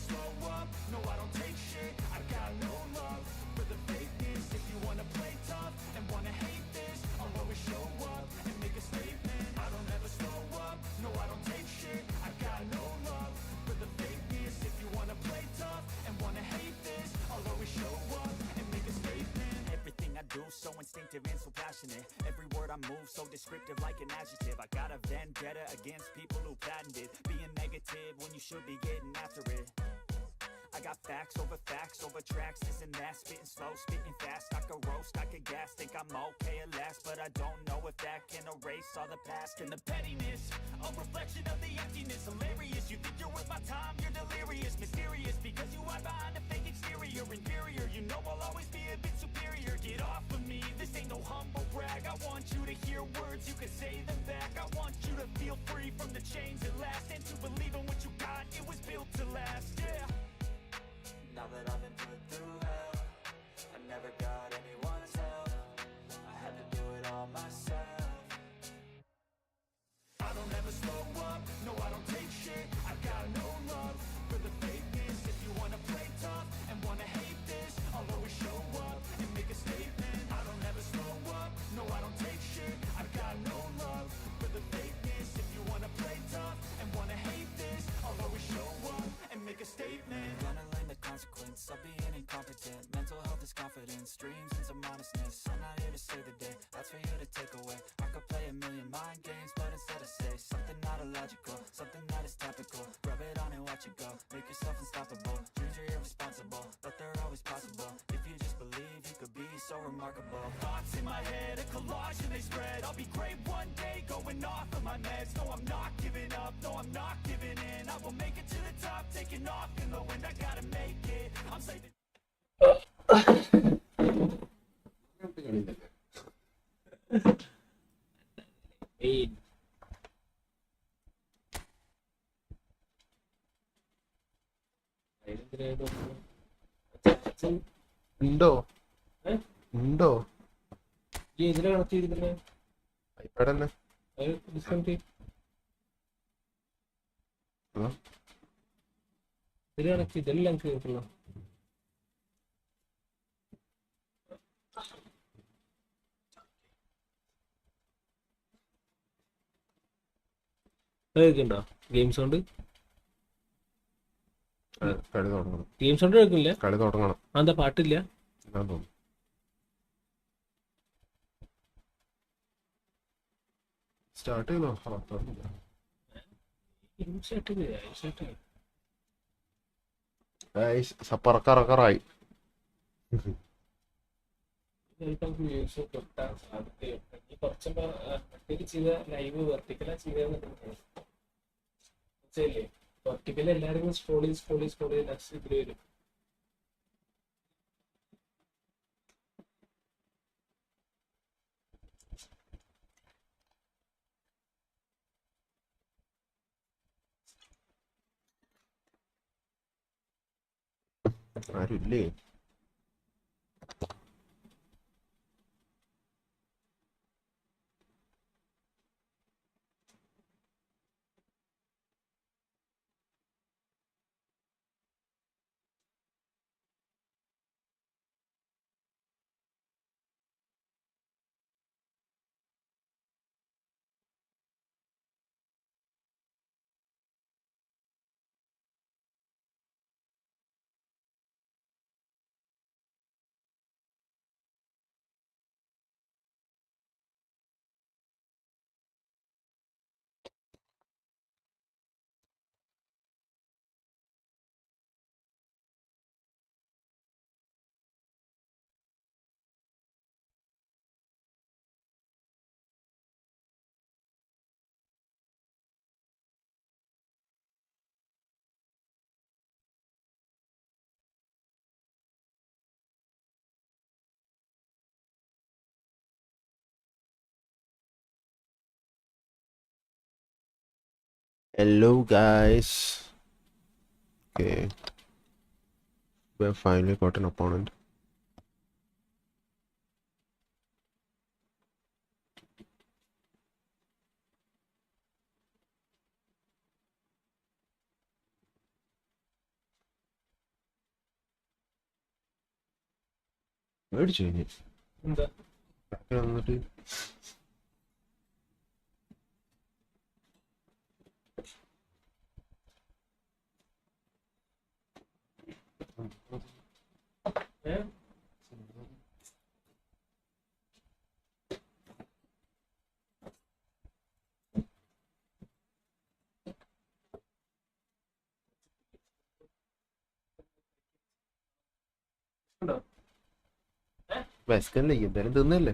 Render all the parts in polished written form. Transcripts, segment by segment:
slow up, no I don't take shit. I got no love for the fakeness. If you wanna play tough and wanna hate this, I'll always show up and make a statement. I don't ever slow up, no I don't take shit. I got no love for the fakeness. If you wanna play tough and wanna hate this, I'll always show up and make a statement. Everything I do so instinctive and so passionate. Every word I move so descriptive like an adjective. I got a vendetta against people who patented being negative when you should be getting after it. I got facts over tracks, this and that, spitting slow, spitting fast. I could roast, I could gas, think I'm okay at last, but I don't know if that can erase all the past. And the pettiness, a reflection of the emptiness. Hilarious, you think you're worth my time, you're delirious. Mysterious, because you hide behind a fake exterior. Inferior, you know I'll always be a bit superior. Get off of me, this ain't no humble brag. I want you to hear words, you can say them back. I want you to feel free from the chains at last, and to believe in what you got, it was built to last, yeah. Now that I've been put through hell, I never got anyone's help. I had to do it all myself. I don't ever slow up, no I don't take shit. I got no love for the fakeness. If you wanna play tough and wanna hate this, I'll always show up and make a statement. I don't ever slow up, no I don't take shit. I got no love for the fakeness. If you wanna play tough and wanna hate this, I'll always show up and make a statement. Gonna learn the consequence of being incompetent. Mental health is confidence, dreams and some honestness. I'm not here to save the day, that's for you to take away. I could play a million mind games, but instead I say something not illogical, something that is topical. Rub it on and watch it go, make yourself unstoppable. Dreams are irresponsible, but they're always possible. If you just believe, you could be so remarkable. Thoughts in my head, a collage and they spread. I'll be great one day, going off of my meds. No, I'm not giving up, no, I'm not giving in. I will make it to the top, taking off in the wind. I gotta make it, I'm saving. ഉണ്ടോ ഉണ്ടോ iPad തന്നെ ഇതെല്ലാം കേട്ടില്ല. കേൾക്കണ്ടോ game sound? കളി തുടങ്ങണം. Game sound കേൾക്കില്ല. കളി തുടങ്ങണം. എന്താ പാട്ടില്ല? സ്റ്റാർട്ട് ചെയ്തോ? പറക്കറക്കറായി. ലൈവ് വെർട്ടിക്കലാ ചെയ്തല്ലേ? വെർട്ടിക്കൽ എല്ലാരും സ്ക്രോൾ ചെയ്ത് നെക്സ്റ്റ് ഇതിൽ വരും. ആരുമില്ലേ? Hello guys. Okay. We have finally got an opponent. മേടിച്ചു കഴിഞ്ഞു എന്താ വന്നിട്ട് ഉണ്ടോ? വിശക്കല്ലേ എന്തായാലും തിന്നല്ലേ.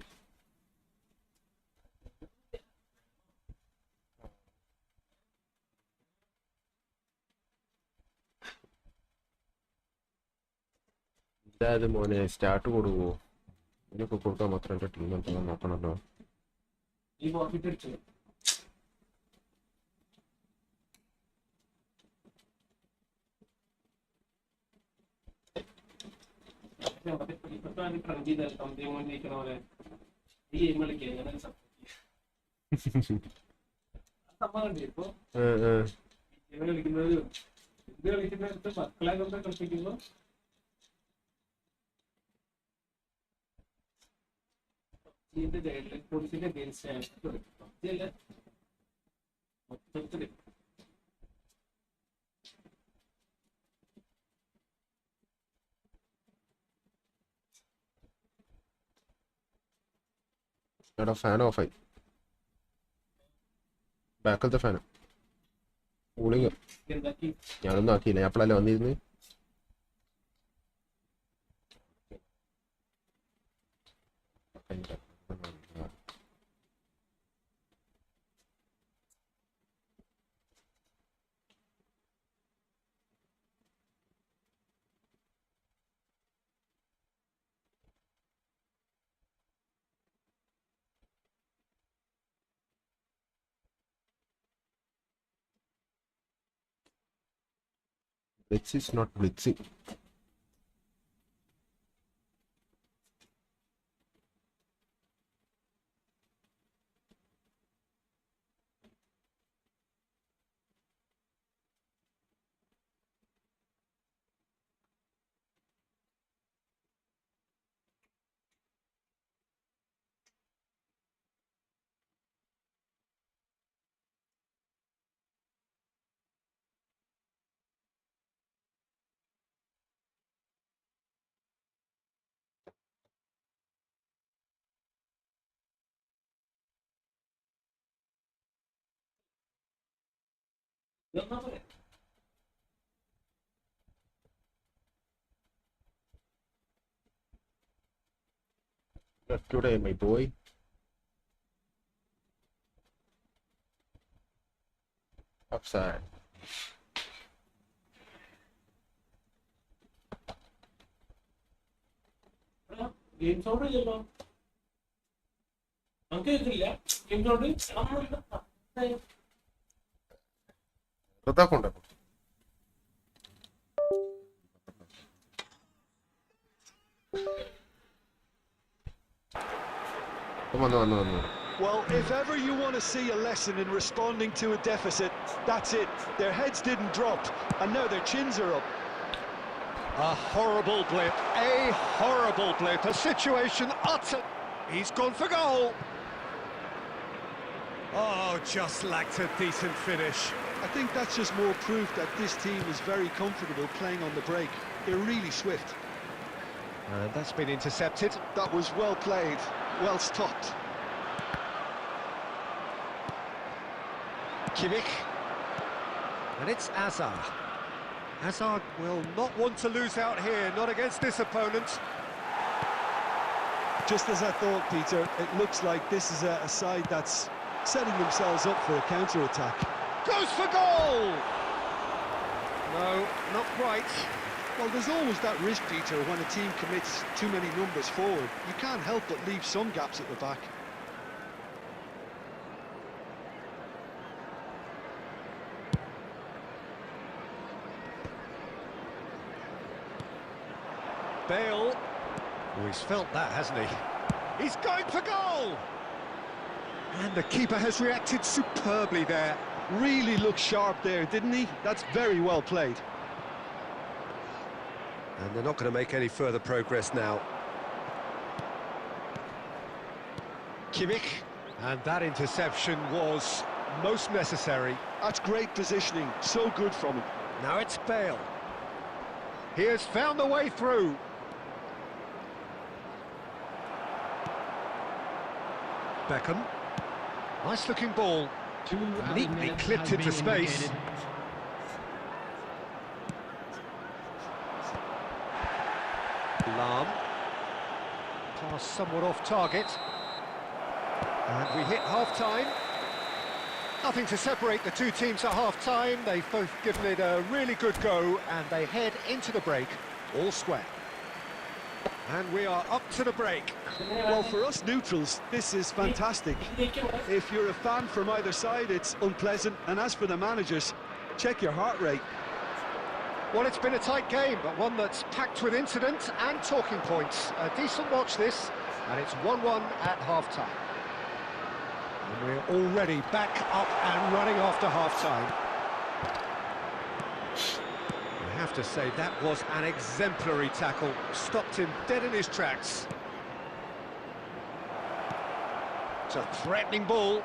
എന്തായാലും മോനെ സ്റ്റാർട്ട് കൊടുക്കുവോ? ഇതിനൊക്കെ കൊടുക്കാൻ മാത്രം എൻ്റെ ടീം എന്തെങ്കിലും നോക്കണല്ലോ. ഈ പോക്കറ്റ് അടിച്ചു ട്രങ്ക് ചെയ്താൽ കമ്പനി കൊണ്ടിരിക്കണ പോലെ ഈ ഗെയിം കളിക്കുക എങ്ങനെ സംഭവം ഉണ്ട്. ഇപ്പൊ ഗെയിം കളിക്കുന്നത് ഇത് കളിക്കുന്നിടത്ത് മക്കളെ കൊണ്ട് കളിപ്പിക്കുമ്പോ പോലീസിന്റെ അഗേൻസ്റ്റ് മൊത്തത്തില് എടാ ഫാൻ ഓഫായി. ബാക്കത്തെ ഫാന് കൂളിങ് എന്താക്കി ഞാനൊന്നും ആക്കിയില്ല. ഞാൻ എപ്പോഴല്ലേ വന്നിരുന്നു. Blitz is not blitzing. ഇതൊന്നാ പോലെ Not today, my boy. Upside. Game sound ഇല്ലല്ലോ. നമുക്ക് കേൾക്കില്ല ഗെയിം സൗണ്ട്. റദ്ദാക്കുണ്ടോ? വന്നു. Well, if ever you want to see a lesson in responding to a deficit, that's it. Their heads didn't drop, and now their chins are up. A horrible blip, a situation utter. He's gone for goal. Oh, just lacked a decent finish. I think that's just more proof that this team is very comfortable playing on the break. They're really swift. That's been intercepted. That was well played, well stopped. Kimmich. And it's Azar. Azar will not want to lose out here, not against this opponent. Just as I thought, Peter, it looks like this is a side that's setting themselves up for a counter-attack. Goes for goal! No, not quite. Well, there's always that risk, Peter, when a team commits too many numbers forward. You can't help but leave some gaps at the back. Bale. Oh, he's felt that, hasn't he? He's going for goal! And the keeper has reacted superbly there. Really looked sharp there, didn't he? That's very well played. And they're not going to make any further progress now. Kimmich, and that interception was most necessary. That's great positioning, so good from him. Now it's Bale. He has found the way through. Beckham. Nice looking ball. Neatly clipped into space. Lahm. Pass somewhat off target. And we hit half-time. Nothing to separate the two teams at half-time. They've both given it a really good go, and they head into the break all square. And we are up to the break. Well, for us neutrals, this is fantastic. If you're a fan from either side, it's unpleasant. And as for the managers, check your heart rate. Well, it's been a tight game, but one that's packed with incident and talking points. A decent watch this, and it's 1-1 at half-time. And we're already back up and running after half-time. I have to say, that was an exemplary tackle. Stopped him dead in his tracks. It's a threatening ball.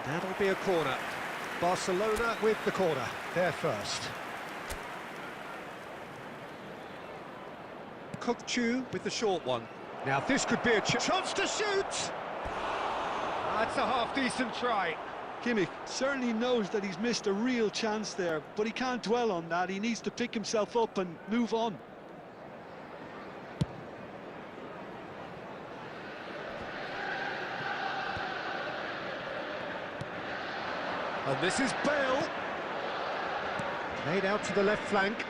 That'll be a corner. Barcelona with the corner. They're first. Kokchu with the short one. Now this could be a chance to shoot! That's a half-decent try. Kimmich certainly knows that he's missed a real chance there, but he can't dwell on that. He needs to pick himself up and move on. And this is Bale. Made out to the left flank.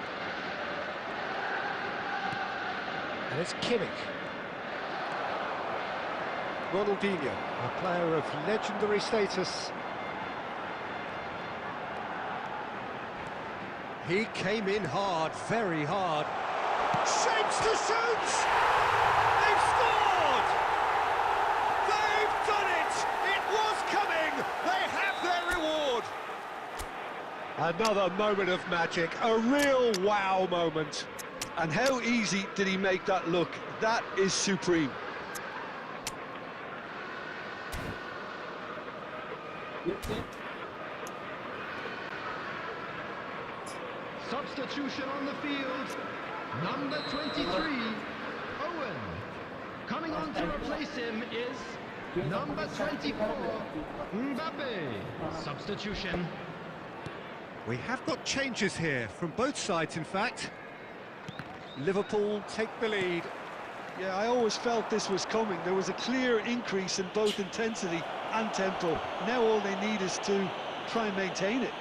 And it's Kimmich. Ronaldinho, a player of legendary status. He came in hard, very hard. Shapes to shoot! They've scored! They've done it! It was coming! They have their reward! Another moment of magic, a real wow moment. And how easy did he make that look? That is supreme. Substitution on the field, number 23, Owen. Coming on to replace him is number 24, Mbappe. Substitution. We have got changes here, from both sides in fact. Liverpool take the lead. Yeah, I always felt this was coming. There was a clear increase in both intensity and tempo. Now all they need is to try and maintain it.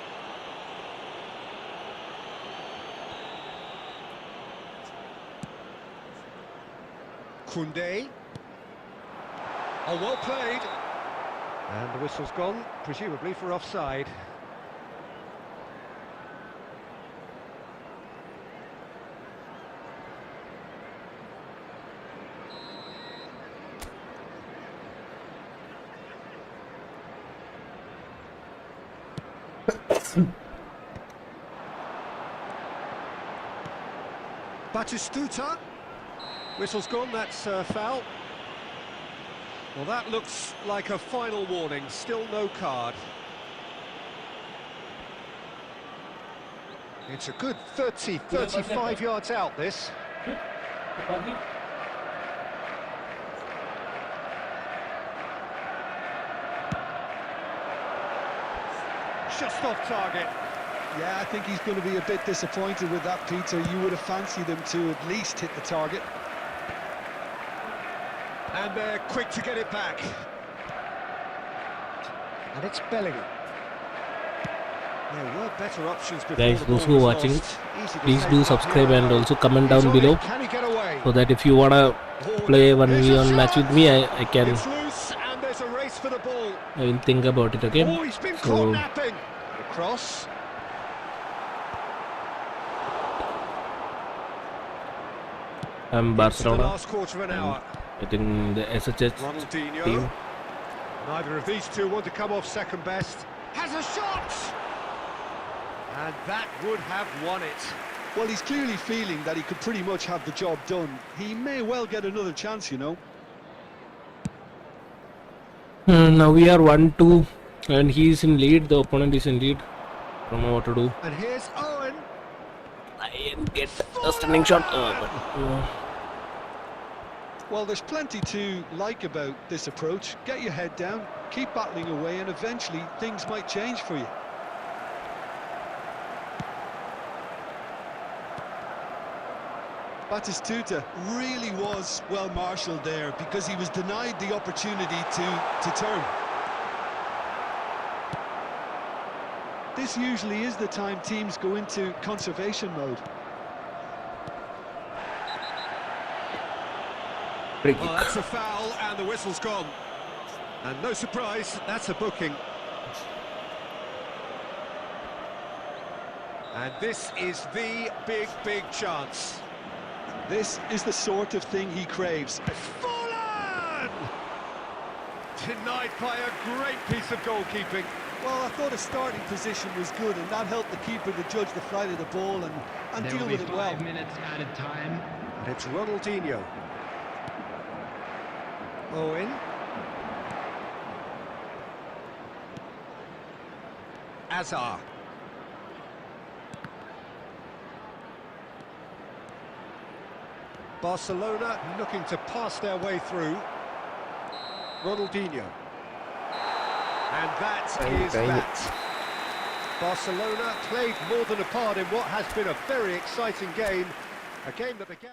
Koundé. Oh, well played. And the whistle's gone, presumably for offside. Batistuta. Whistle's gone, that's foul. Well, that looks like a final warning, still no card. It's a good 35 yards out, this. Just off target. Yeah, I think he's going to be a bit disappointed with that, Peter. You would have fancied him to at least hit the target. And they're quick to get it back. And it's Bellingham. There were better options before. Guys, the those ball who are was watching, lost. Easy to please say do that subscribe here. and also comment He's down on it. below, Can he get away? so that if you wanna play 1v1 match with me, I can It's loose and there's a race for the ball. I will think about it. Okay, Oh, he's been so caught napping. The cross. I'm The Barcelona. last quarter of an hour. I think the SHH Ronaldinho. team. Neither of these two want to come off second best. Has a shot! And that would have won it. Well, he's clearly feeling that he could pretty much have the job done. He may well get another chance, you know. Now we are 1-2 and he is in lead. The opponent is in lead. Don't know what to do. And here's Owen. I get a stunning shot. Well, there's plenty to like about this approach. Get your head down, keep battling away, and eventually things might change for you. Batistuta really was well marshalled there because he was denied the opportunity to turn. This usually is the time teams go into conservation mode. Free kick. Well, that's a foul, and the whistle's gone. And no surprise, that's a booking. And this is the big chance. This is the sort of thing he craves. Fallen! Denied by a great piece of goalkeeping. Well, I thought his starting position was good, and that helped the keeper to judge the flight of the ball and There deal will be with it well. 5 minutes added time. And it's Ronaldinho. Owen. Azar. Barcelona looking to pass their way through. Ronaldinho. And that is that. Barcelona played more than a part in what has been a very exciting game. A game that began...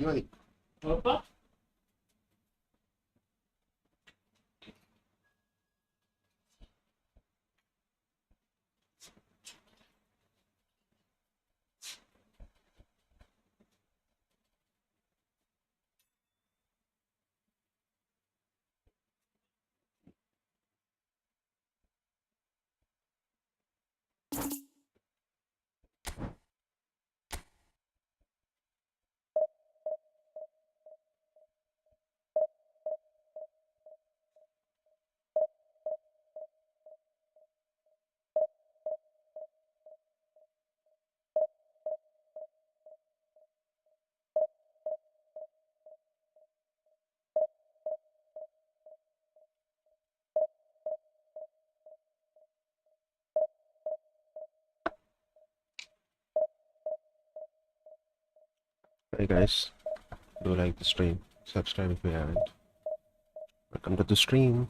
മതി. Hey guys, do like the stream, subscribe if you haven't. Welcome to the stream.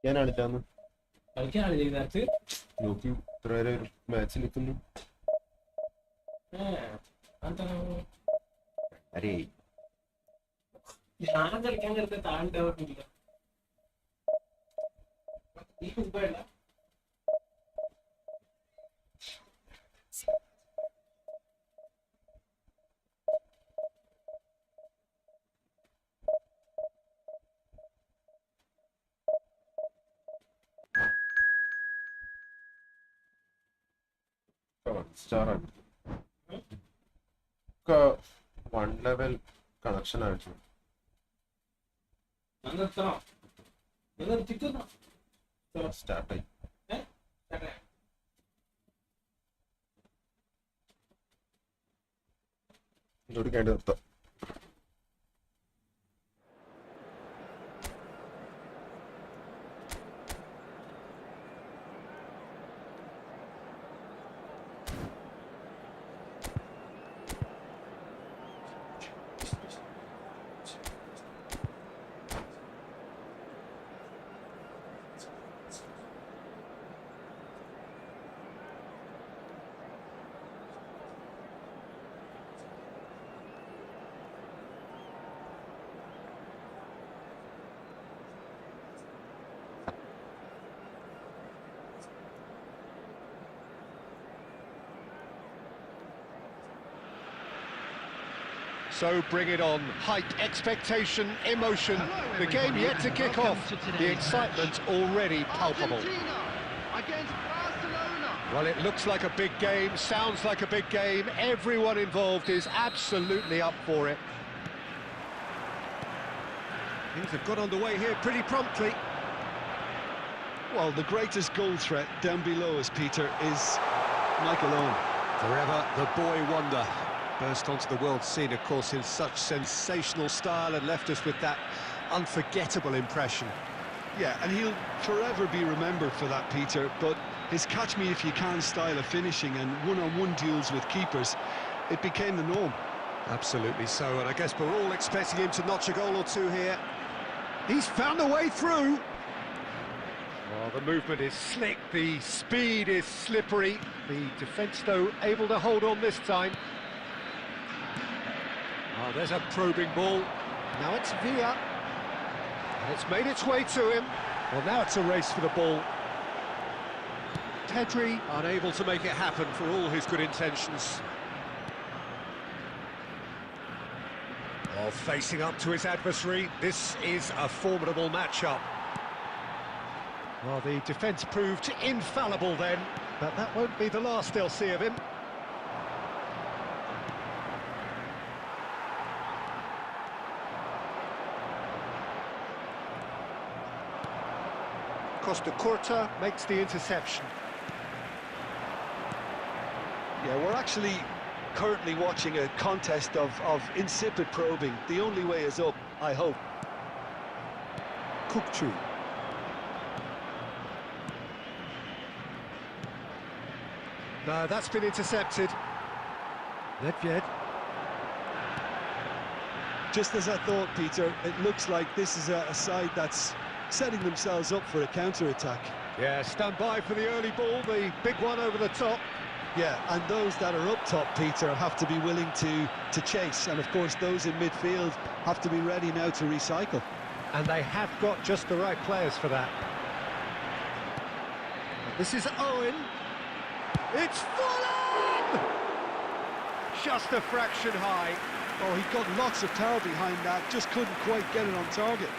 ഞാൻ കളിച്ചാന്ന് കളിക്കാണ് ഇതിനകത്ത്. നോക്കി ഇത്ര വരെ ഒരു match നിൽക്കുന്നു. അരേ ഞാൻ കളിക്കാൻ നേരത്തെ താണ്ടാവുന്നില്ല. ഈ മുമ്പല്ല സ്റ്റാർ ആണ്. 1 ലെവൽ കണക്ഷൻ ആയിട്ട് സ്റ്റാർട്ടായി. ഇതോട് കേട്ട് നിർത്താം. So bring it on. Hype, expectation, emotion. The game yet to kick off. The excitement already palpable. Argentina against Barcelona. Well, it looks like a big game, sounds like a big game. Everyone involved is absolutely up for it. Things have got underway here pretty promptly. Well, the greatest goal threat down below us, Peter, is Michael Owen. Forever the boy wonder. Burst onto the world scene, of course, in such sensational style and left us with that unforgettable impression. Yeah, and he'll forever be remembered for that, Peter, but his catch-me-if-you-can style of finishing and one-on-one duels with keepers, it became the norm. Absolutely so, and I guess we're all expecting him to notch a goal or two here. He's found a way through. Well, the movement is slick, the speed is slippery. The defence, though, able to hold on this time. Oh, there's a probing ball. Now it's Villa. And it's made its way to him. Well, now it's a race for the ball. Pedri unable to make it happen for all his good intentions. Oh, facing up to his adversary. This is a formidable matchup. Well, the defence proved infallible then, but that won't be the last they'll see of him. Costa Curta makes the interception. Yeah, we're actually currently watching a contest of insipid probing. The only way is up, I hope. Kukçu. No, that's been intercepted. Nedved. Just as I thought, Peter, it looks like this is a side that's setting themselves up for a counter-attack. Yeah, stand by for the early ball, the big one over the top. Yeah, and those that are up top, Peter, have to be willing to chase. And of course, those in midfield have to be ready now to recycle. And they have got just the right players for that. This is Owen. It's fallen! Just a fraction high. Oh, he got lots of power behind that, just couldn't quite get it on target.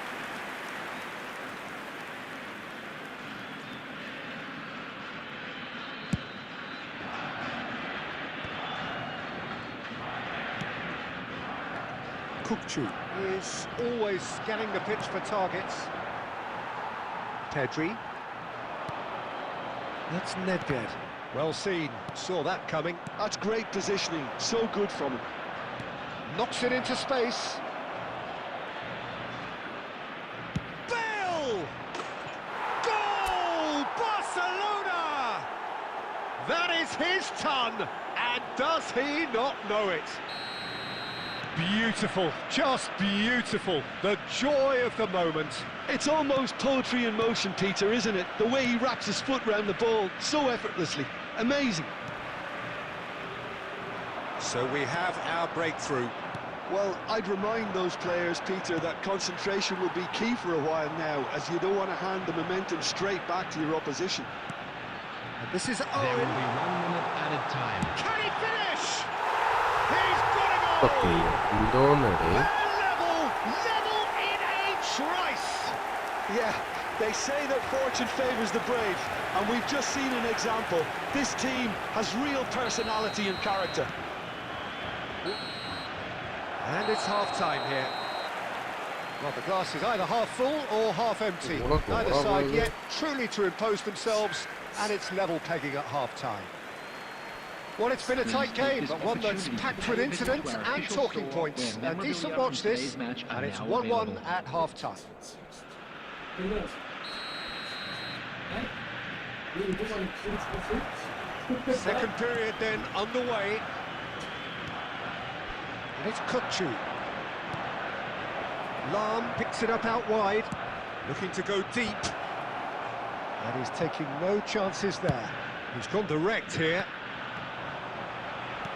Kukçu is always scanning the pitch for targets. Pedri. That's Nedved. Well seen, saw that coming. That's great positioning, so good from him. Knocks it into space. Bale! Goal! Barcelona! That is his ton, and does he not know it? beautiful, just beautiful. The joy of the moment. It's almost poetry in motion, Peter, isn't it? The way he wraps his foot round the ball so effortlessly. Amazing. So we have our breakthrough. Well, I'd remind those players, Peter, that concentration will be key for a while now, as you don't want to hand the momentum straight back to your opposition. And this is There will Owen. be 1 minute added time. Can he finish? He's got a goal! Okay എന്തോന്നടേ Level in a trice. Yeah, they say that fortune favours the brave, and we've just seen an example. This team has real personality and character. And it's half-time here. Well, the glass is either half full or half empty. Neither side yet truly to impose themselves, and it's level pegging at half-time. Well, it's been a tight game, but one that's packed with incidents and talking points. A decent watch this, and it's 1-1 at half-time. Second period then underway. And it's Kutchu. Lam picks it up out wide, looking to go deep. And he's taking no chances there. He's gone direct here.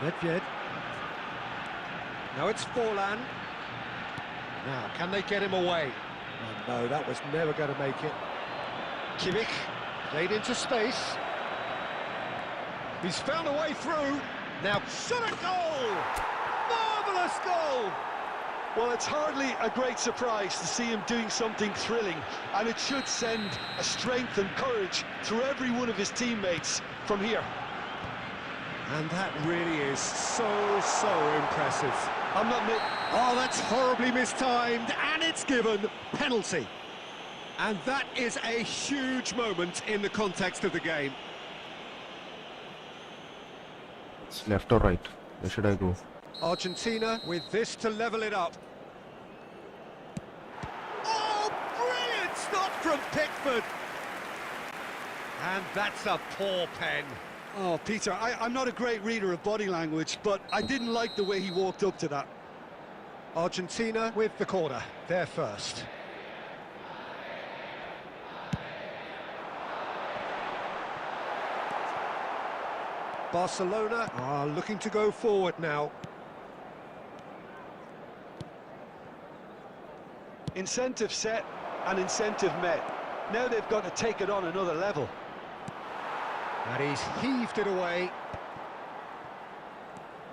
Nedved. Now it's Forlan. Now, can they get him away? Oh, no, that was never going to make it. Kimmich played into space. He's found a way through. Now, shot a goal! Marvellous goal! Well, it's hardly a great surprise to see him doing something thrilling, and it should send a strength and courage through every one of his teammates from here. And that really is so impressive. I'm not... Oh, that's horribly mistimed, and it's given penalty. And that is a huge moment in the context of the game. It's left or right? Where should I go? Argentina with this to level it up. Oh, brilliant stop from Pickford. And that's a poor pen. Oh, Peter, I'm not a great reader of body language, but I didn't like the way he walked up to that. Argentina with the corner, they're first. Barcelona are looking to go forward now. Incentive set and incentive met. Now they've got to take it on another level. And he's heaved it away.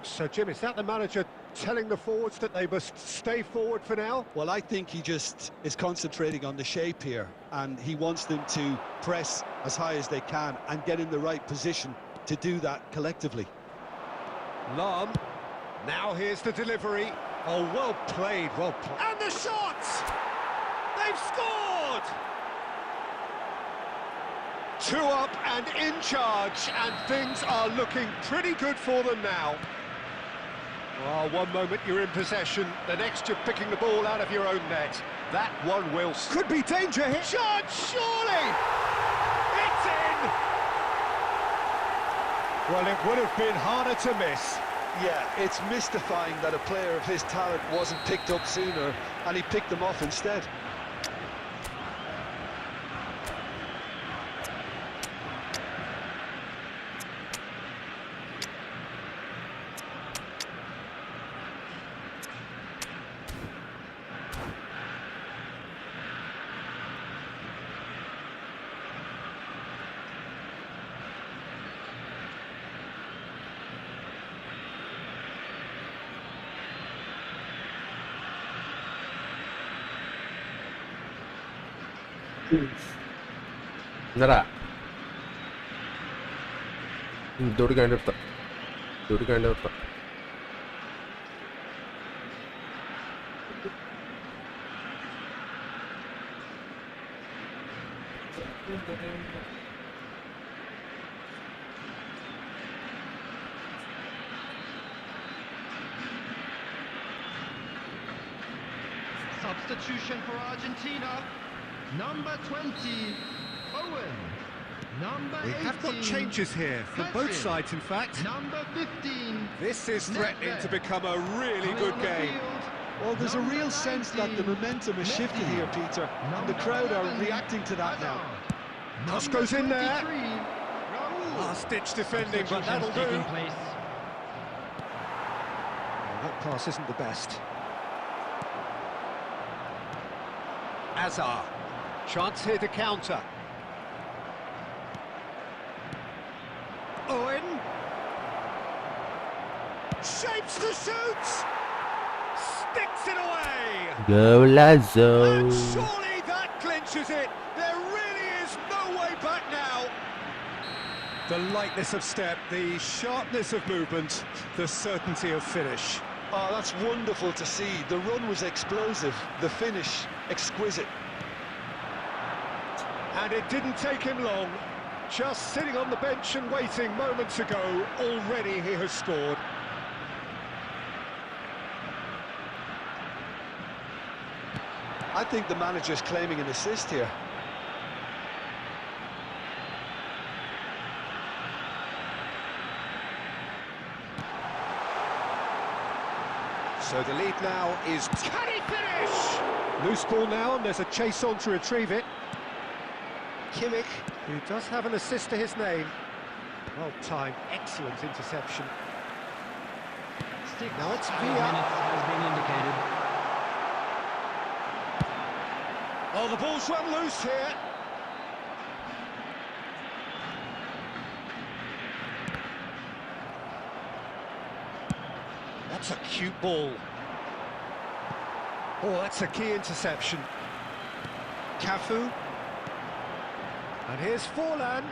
So, Jim, is that the manager telling the forwards that they must stay forward for now? Well, I think he just is concentrating on the shape here, and he wants them to press as high as they can and get in the right position to do that collectively. Lam. Now here's the delivery. Oh, well played, well played. And the shot! They've scored! 2 up and in charge, and things are looking pretty good for them now. Oh, one moment you're in possession, the next you're picking the ball out of your own net. That one will... Could be danger here. Shot, surely! It's in! Well, it would have been harder to miss. Yeah, it's mystifying that a player of his talent wasn't picked up sooner, and he picked them off instead. എന്നടാ ഇതോടിക്കാണ്ട് നിർത്താം ഇതോടിക്കാണ്ട് നിർത്താം Substitution for Argentina. Number 20, Owen. Number We have got 18, changes here from both Crescent. sides, in fact. Number 15. This is threatening to become a really Coming good on the game. field, Well, there's a real number sense that the 19, momentum has shifted Messi. here, Peter, and the Number crowd are 11, reacting to that now. Cross Number goes in there. 23, Raul. Last-ditch defending, but that'll do. Taking place. That pass isn't the best. Azar. Chance here to counter. Owen. Shapes the shoots. Sticks it away. Go Lazo. And surely that clinches it. There really is no way back now. The lightness of step, the sharpness of movement, the certainty of finish. Oh, that's wonderful to see. The run was explosive, the finish exquisite. And it didn't take him long. Just sitting on the bench and waiting moments ago, already he has scored. I think the manager's claiming an assist here. So the lead now is... Can he finish? Loose ball now, and there's a chase on to retrieve it. Kimmich, who does have an assist to his name. Well timed, excellent interception. 6 Now it's added Villa. minutes has been indicated. Oh, the ball's run loose here. That's a cute ball. Oh, that's a key interception. Cafu. And here's Forlan.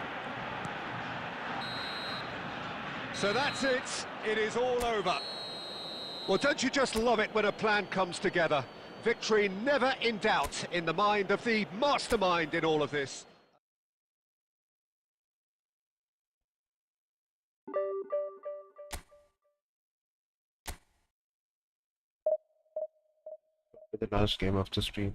So that's it. It is all over. Well, don't you just love it when a plan comes together? Victory never in doubt in the mind of the mastermind in all of this. The last game of the stream.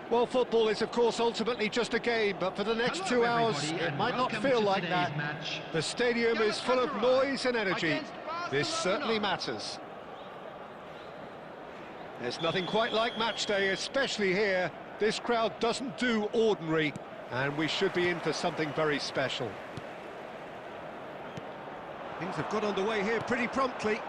Well, football is, of course, ultimately just a game, but for the next Hello, 2 hours, everybody, it and might not welcome feel to like today's that. match. The stadium is full of noise and energy. Against This certainly Barcelona. matters. There's nothing quite like match day, especially here. This crowd doesn't do ordinary, and we should be in for something very special. Things have got underway here pretty promptly.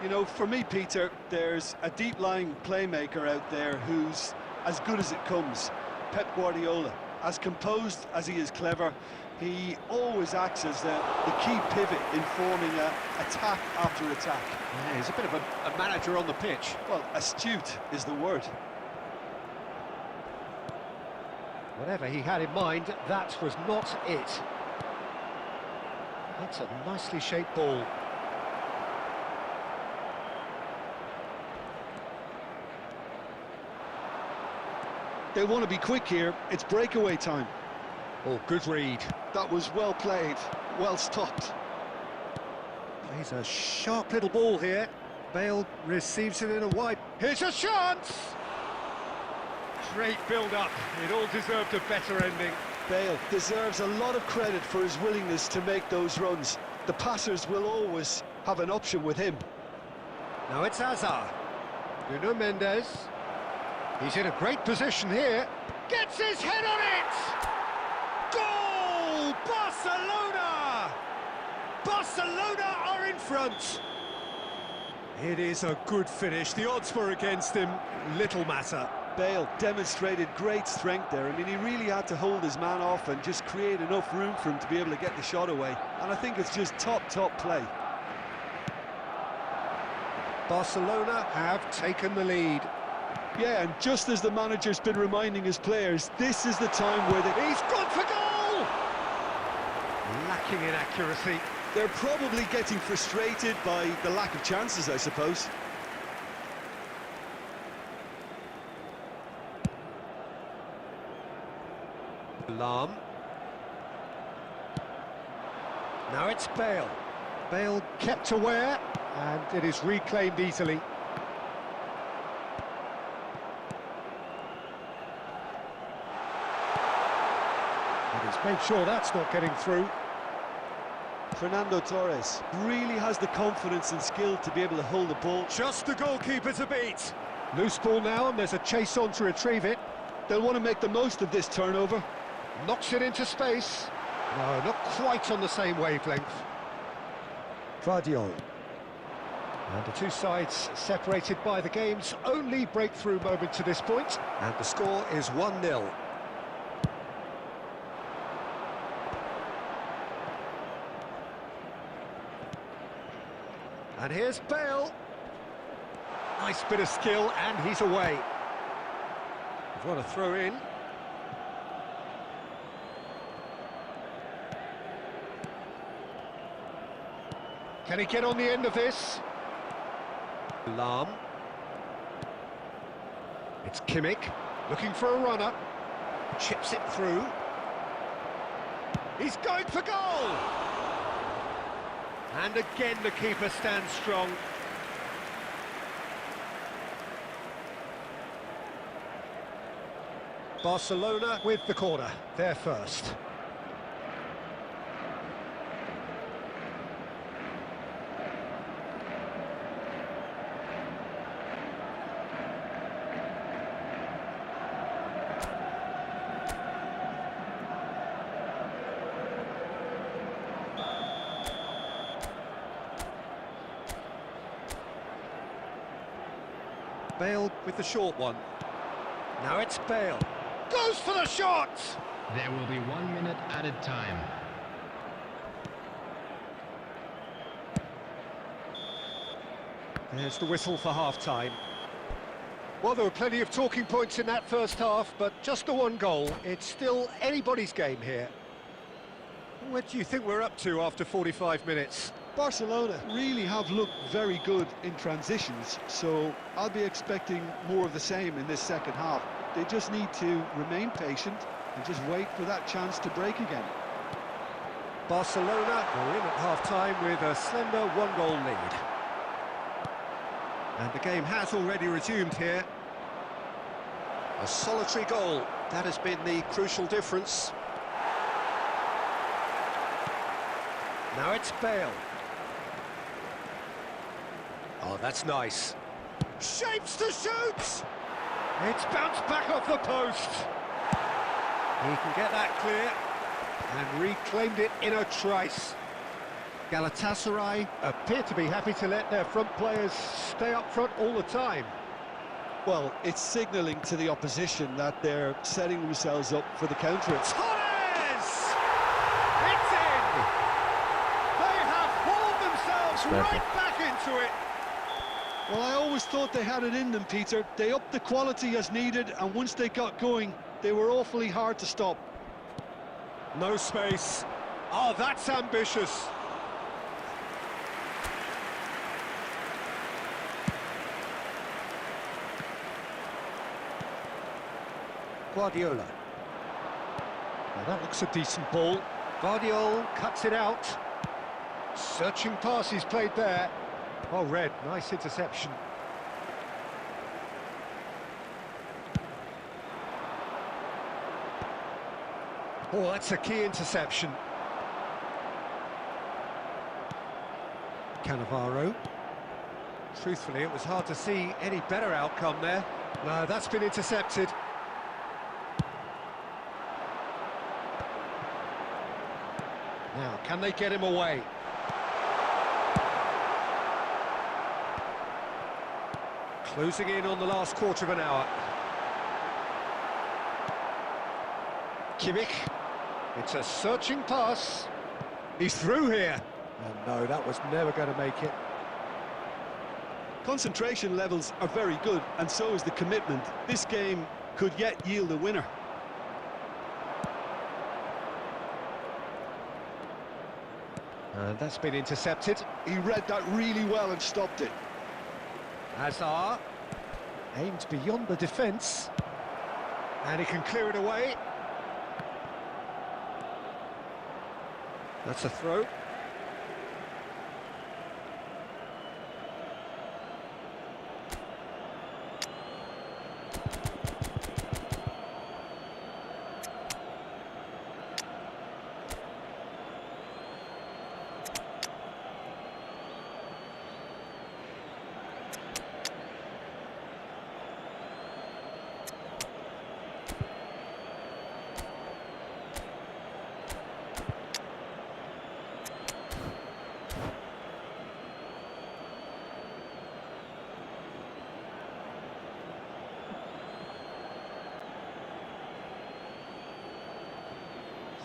You know, for me, Peter, there's a deep-lying playmaker out there who's as good as it comes. Pep Guardiola, as composed as he is clever, he always acts as the key pivot in forming attack after attack. Yeah, he's a bit of a manager on the pitch. Well, astute is the word. Whatever he had in mind, that was not it. That's a nicely shaped ball. They want to be quick here, it's breakaway time. Oh, good read. That was well played, well stopped. Plays a sharp little ball here. Bale receives it in a wide. Here's a chance! Great build-up. It all deserved a better ending. Bale deserves a lot of credit for his willingness to make those runs. The passers will always have an option with him. Now it's Hazard. Nuno Mendes. He's in a great position here. Gets his head on it! Goal! Barcelona! Barcelona are in front. It is a good finish. The odds were against him. Little matter. Bale demonstrated great strength there. I mean, he really had to hold his man off and just create enough room for him to be able to get the shot away. And I think it's just top play. Barcelona have taken the lead. Yeah, and just as the manager's been reminding his players, this is the time where He's gone for goal! Lacking in accuracy. they're probably getting frustrated by the lack of chances, I suppose. Lam. Now it's Bale. Bale kept aware, and it is reclaimed easily. And he's made sure that's not getting through. Fernando Torres really has the confidence and skill to be able to hold the ball. Just the goalkeeper to beat. Loose ball now, and there's a chase on to retrieve it. They'll want to make the most of this turnover. Knocks it into space. No, not quite on the same wavelength. Guardiola. And the two sides separated by the game's only breakthrough moment to this point. And the score is 1-0. And here's Bale. Nice bit of skill, and he's away. What a throw in. Can he get on the end of this? Lam. It's Kimmich, looking for a runner. Chips it through. He's going for goal! And again the keeper stands strong. Barcelona with the corner, they're first. Bale with the short one. Now it's Bale. Goes for the shot! There will be 1 minute added time. There's the whistle for half-time. Well, there were plenty of talking points in that first half, but just the one goal. It's still anybody's game here. What do you think we're up to after 45 minutes? Barcelona really have looked very good in transitions, so I'll be expecting more of the same in this second half. They just need to remain patient and just wait for that chance to break again. Barcelona are in at half-time with a slender one-goal lead. And the game has already resumed here. A solitary goal, that has been the crucial difference. Now it's Bale. Oh, that's nice. Shapes to shoot! It's bounced back off the post. He can get that clear and reclaimed it in a trice. Galatasaray appear to be happy to let their front players stay up front all the time. Well, it's signalling to the opposition that they're setting themselves up for the counter. Torres! It's in! They have hauled themselves right back into it. Well, I always thought they had it in them, Peter. They upped the quality as needed, and once they got going, they were awfully hard to stop. No space. Oh, that's ambitious. Guardiola. Now that looks a decent ball. Guardiola cuts it out. Searching pass he's played there. Oh, Red, nice interception. Oh, that's a key interception. Cannavaro. Truthfully, it was hard to see any better outcome there. No, that's been intercepted. Now, can they get him away? Closing in on the last quarter of an hour. Kimmich. It's a searching pass. He's through here. And no, that was never going to make it. Concentration levels are very good, and so is the commitment. This game could yet yield a winner. And that's been intercepted. He read that really well and stopped it. Hazard aimed beyond the defence. And he can clear it away. That's a throw.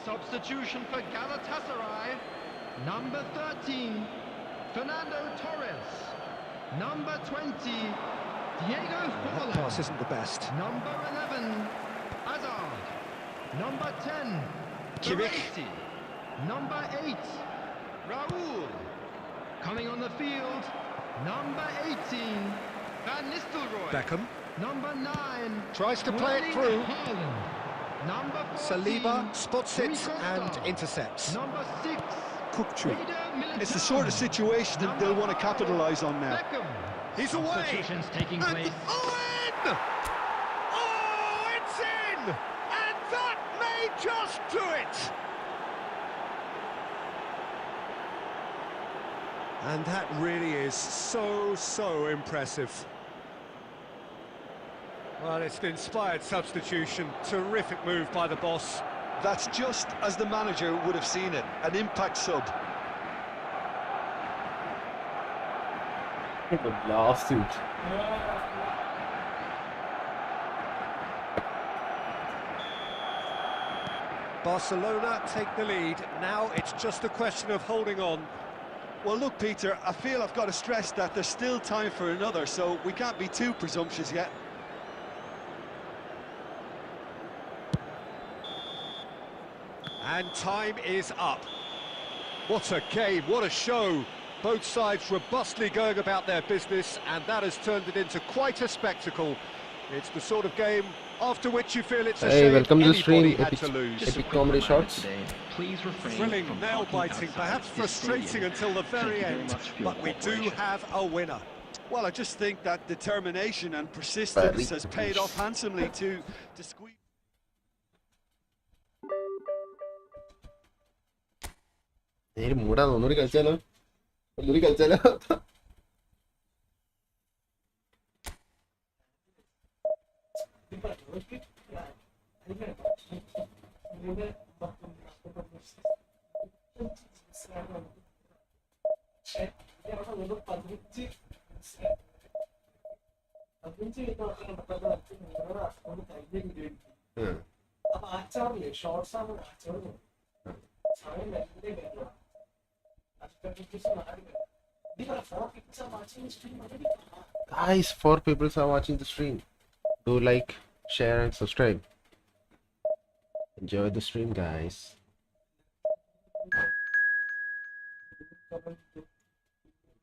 Substitution for Galatasaray, number 13, Fernando Torres. Number 20, Diego That Forlan. pass isn't the best. Number 11, Hazard. Number 10, Kimmich. Baresi. Number 8, Raúl. Coming on the field, number 18, Van Nistelrooy. Beckham. Number 9, Tries to play it Erling through. Haaland. Number 14, Saliba spots it Rui Costa. and intercepts. Number 6, Kukçu. Eder Militao. It's the sort of situation that they'll want to capitalise on now. Beckham. He's away. Substitutions taking And place. Owen! Oh, it's in! And that may just do it! And that really is so impressive. Well, it's an inspired substitution. Terrific move by the boss. That's just as the manager would have seen it, an impact sub. The last suit. Barcelona take the lead. Now it's just a question of holding on. Well, look, Peter, I feel I've got to stress that there's still time for another, so we can't be too presumptuous yet. And time is up. What a game, what a show. Both sides robustly going about their business, and that has turned it into quite a spectacle. It's the sort of game after which you feel it's a Hey, shame welcome to the anybody stream. had to lose. Epic comedy shots. Please refrain Thrilling, from nail-biting, perhaps frustrating until the very end, but we do have a winner. Well, I just think that determination and persistence has paid off handsomely to squeeze. മൂടാണ് ഒന്നുകൂടി കളിച്ചാലോ ഒന്നുകൂടി കളിച്ചാലോ Guys, 4 people are watching the stream. Do like, share, and subscribe. Enjoy the stream, guys.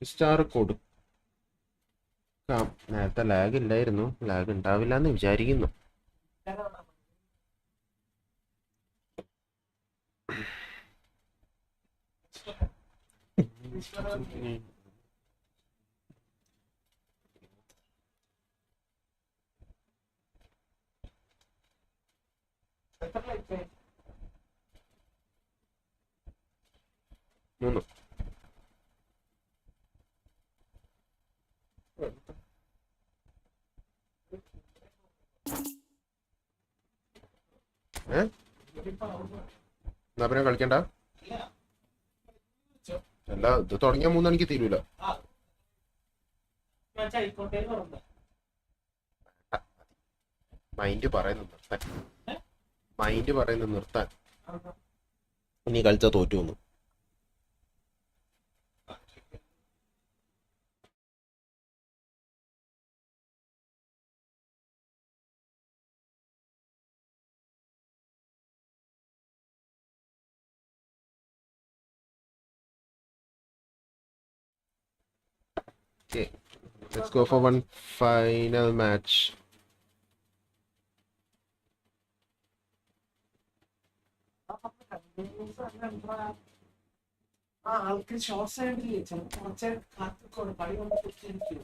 Star കൊടുക്കാം. നേരത്തെ lag ഇല്ലായിരുന്നു, lag ഉണ്ടാവില്ല എന്ന് വിചാരിക്കുന്നു. മൂന്ന്. എന്നാ പിന്നെ കളിക്കണ്ട. അല്ല, ഇത് തുടങ്ങിയ 3 മണിക്ക് തീരൂല. മൈൻഡ് പറയുന്നു നിർത്താൻ. ഇനി കളിച്ചാ തോറ്റു വന്നു. Okay, let's go for one final match. ആൾക്ക് ഷോർട്ട് സൈഡില് ചിലപ്പോ കുറച്ച് കാത്തിക്കോട് കളി കൊണ്ട് കുത്തിയിരിക്കും.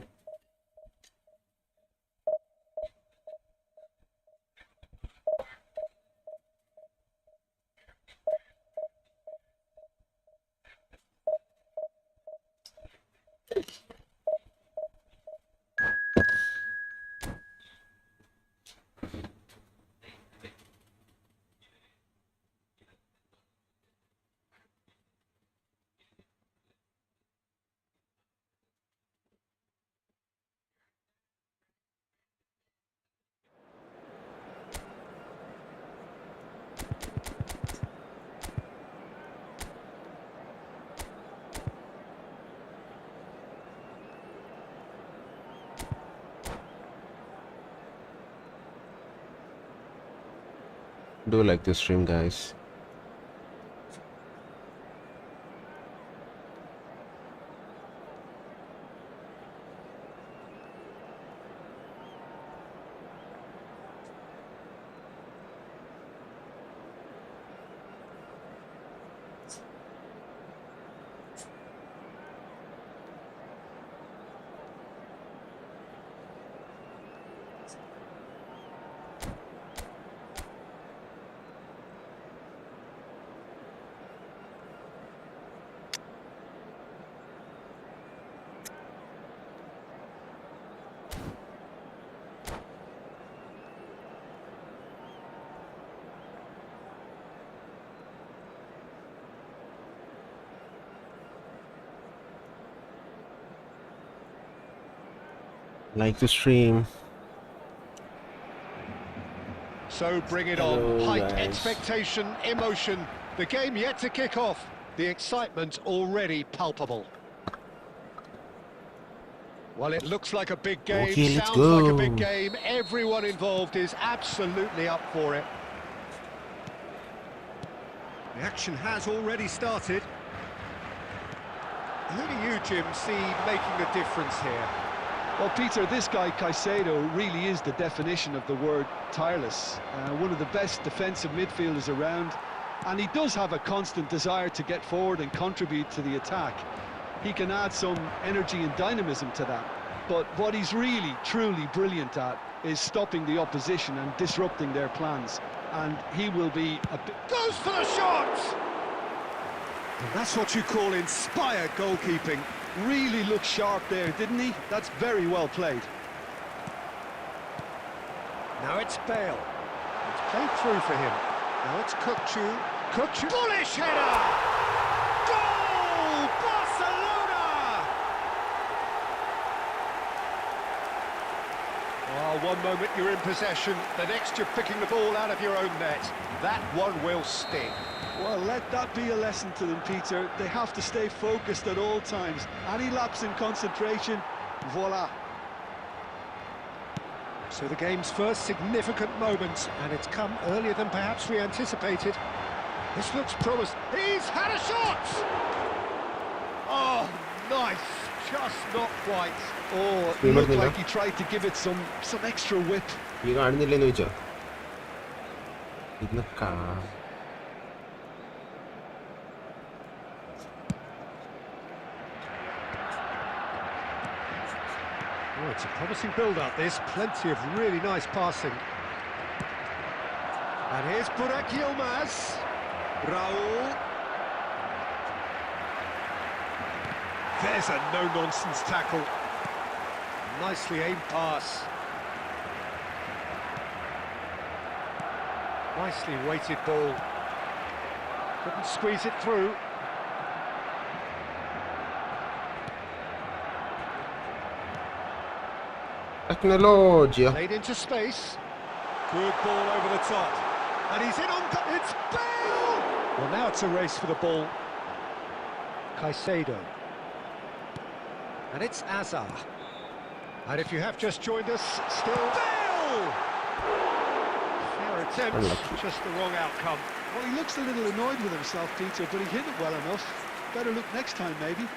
Do like this stream, guys. Like the stream. So bring it Hello, on. Height, guys. expectation, emotion. The game yet to kick off. The excitement already palpable. Well, it looks like a big game, Okay, let's sounds like a go. big game. Everyone involved is absolutely up for it. The action has already started. Who do you, Jim, see making the difference here? Well, Peter, this guy Caicedo really is the definition of the word tireless. One of the best defensive midfielders around, and he does have a constant desire to get forward and contribute to the attack. He can add some energy and dynamism to that. But what he's really, truly brilliant at is stopping the opposition and disrupting their plans. And he will be a bit... Goes for the shot! And that's what you call inspired goalkeeping. Really looked sharp there, didn't he? That's very well played. Now it's Bale. It's played through for him. Now it's Kukçu. Bullish header! Goal! Barcelona! Oh, one moment you're in possession, the next you're picking the ball out of your own net. That one will sting. Well, let that be a lesson to them, Peter. They have to stay focused at all times. Any lapse in concentration, voila. So the game's first significant moment, and it's come earlier than perhaps we anticipated. This looks promising. He's had a shot! Oh, nice. Just not quite. Oh, it looked like he tried to give it some extra whip. ഈ കാണുന്നില്ലെന്ന് ചോദിച്ചോ ഇന്ന് Oh, it's a promising build-up, this. Plenty of really nice passing. And here's Burak Yilmaz. Raul. There's a no-nonsense tackle. Nicely aimed pass. Nicely weighted ball. Couldn't squeeze it through. Tecnologia. Played into space. Good ball over the top. And he's in on... It's Bale! Well, now it's a race for the ball. Caicedo. And it's Azar. And if you have just joined us, still... Bale! Fair attempt, just the wrong outcome. Well, he looks a little annoyed with himself, Peter, but he hit it well enough. Better look next time, maybe.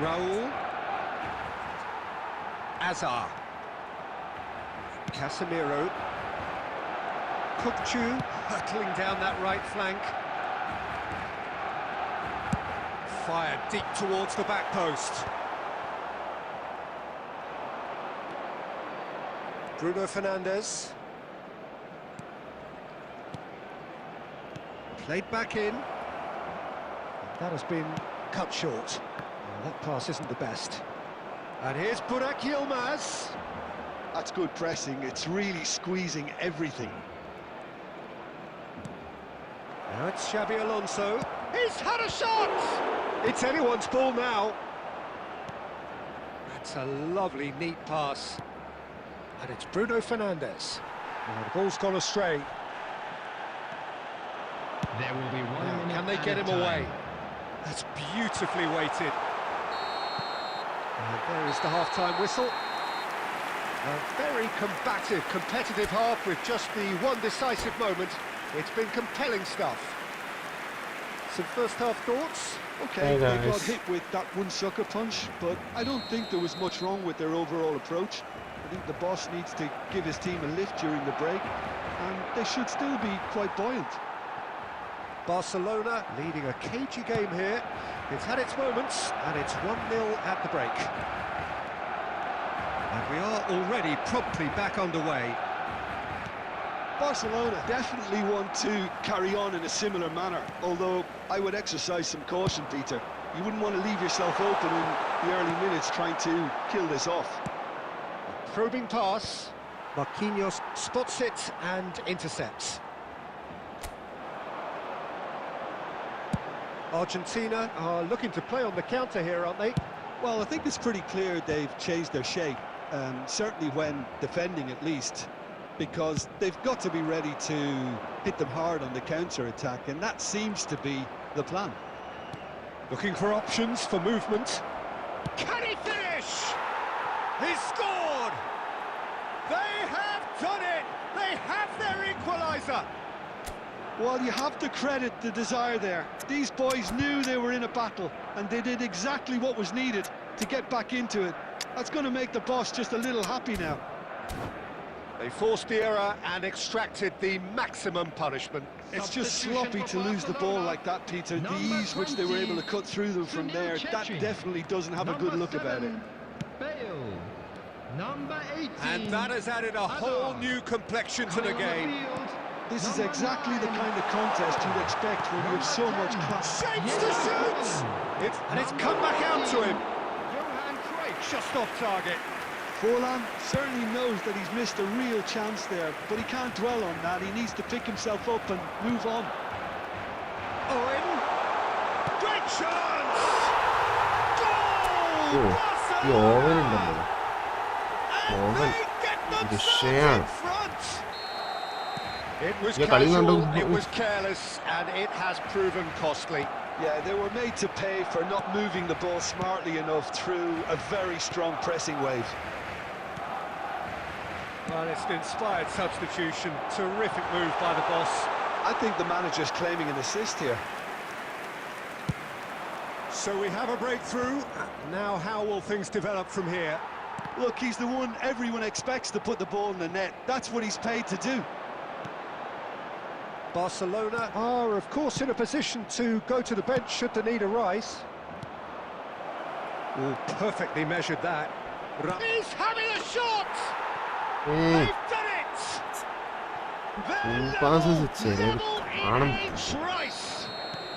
Raul. Azar. Casemiro. Kukcu hurtling down that right flank. Fired deep towards the back post. Bruno Fernandes. Played back in. That has been cut short. That pass isn't the best. And here's Burak Yilmaz. That's good pressing. It's really squeezing everything. Now it's Xabi Alonso. He's had a shot! It's anyone's ball now. That's a lovely, neat pass. And it's Bruno Fernandes. Now the ball's gone astray. There will be 1 minute. Can they get him away? That's beautifully weighted. And there is the half-time whistle. A very combative, competitive half with just the one decisive moment. It's been compelling stuff. Some first-half thoughts? Okay, they got hit with that one sucker punch, but I don't think there was much wrong with their overall approach. I think the boss needs to give his team a lift during the break, and they should still be quite buoyant. Barcelona leading a cagey game here. It's had its moments, and it's 1-0 at the break. And we are already promptly back underway. Barcelona definitely want to carry on in a similar manner, although I would exercise some caution, Peter. You wouldn't want to leave yourself open in the early minutes trying to kill this off. Probing pass. Marquinhos spots it and intercepts. Argentina are looking to play on the counter here, aren't they? Well, I think it's pretty clear they've changed their shape, certainly when defending at least, because they've got to be ready to hit them hard on the counter-attack, and that seems to be the plan. Looking for options for movement. Can he finish? He's scored! They have done it! They have their equaliser! Well, you have to credit the desire there. These boys knew they were in a battle, and they did exactly what was needed to get back into it. That's going to make the boss just a little happy now. They forced the error and extracted the maximum punishment. It's just sloppy to lose the ball like that, Peter. The ease which they were able to cut through them from there, that definitely doesn't have a good look about it. Bale. Number 18. And that has added a whole new complexion to the game. This is exactly the kind of contest you'd expect when you have so much class. Shapes to shoot! And it's come back out to him. Johan Cruyff just off target. Forlan certainly knows that he's missed a real chance there, but he can't dwell on that. He needs to pick himself up and move on. Owen. Great chance! Goal! ഈ Owen ഉണ്ടല്ലോ, And Owen they get themselves വിഷയാണ്. in front. It was Yeah, കളി casual, കണ്ടു. it was careless, and it has proven costly. Yeah, they were made to pay for not moving the ball smartly enough through a very strong pressing wave. Well, it's an inspired substitution. Terrific move by the boss. I think the manager's claiming an assist here. So we have a breakthrough. Now how will things develop from here? Look, he's the one everyone expects to put the ball in the net. That's what he's paid to do. Barcelona are, of course, in a position to go to the bench should the need arise. Oh, perfectly measured that. He's having a shot! They've done it! passes it, Rice!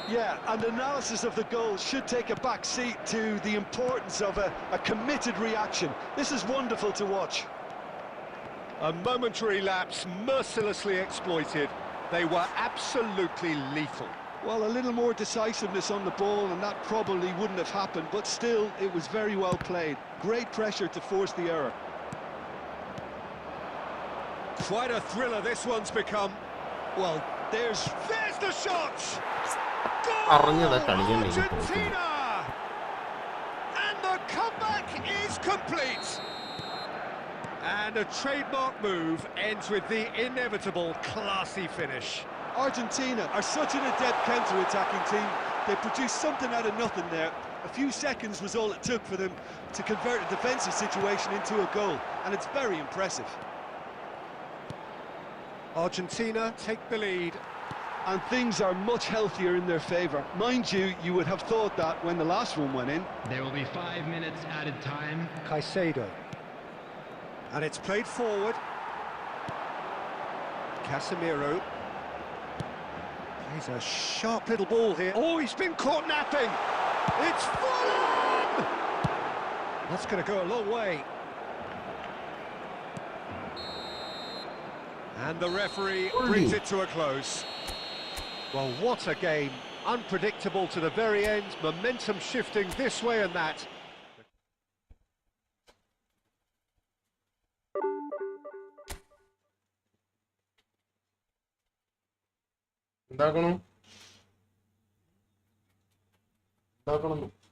Yeah, and analysis of the goal should take a back seat to the importance of a committed reaction. This is wonderful to watch. A momentary lapse mercilessly exploited. They were absolutely lethal. Well, a little more decisiveness on the ball and that probably wouldn't have happened, but still, it was very well played. Great pressure to force the error. Quite a thriller this one's become. Well, there's the shot! Goal! അറിഞ്ഞതാ കളിക്കാൻ Argentina! And the comeback is complete. And a trademark move ends with the inevitable classy finish. Argentina are such an adept counter-attacking team. They produced something out of nothing there. A few seconds was all it took for them to convert a defensive situation into a goal, and it's very impressive. Argentina take the lead. And things are much healthier in their favour. Mind you, you would have thought that when the last one went in. There will be 5 minutes added time. Caicedo. And it's played forward. Casemiro. Plays a sharp little ball here. Oh, he's been caught napping. It's fallen! That's going to go a long way. And the referee brings it to a close. Well, what a game. Unpredictable to the very end. Momentum shifting this way and that. എന്താക്കണം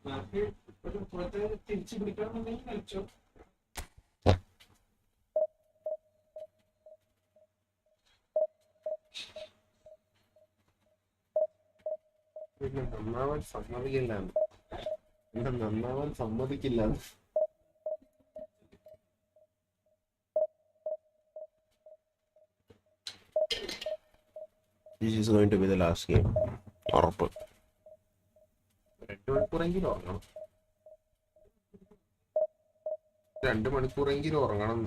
ബാക്കി ഒരു പുറത്ത് തിരിച്ചു പിടിക്കണമെന്നുണ്ടെങ്കിൽ കളിച്ചോ. പിന്നെ നന്നാവാൻ സമ്മതിക്കില്ല, എന്റെ നന്നാവാൻ സമ്മതിക്കില്ല. This is going to be the last game. ഉറപ്പ്. 2 മണിക്കൂറെങ്കിലും ഉറങ്ങണം. 2 മണിക്കൂറെങ്കിലും ഉറങ്ങണം.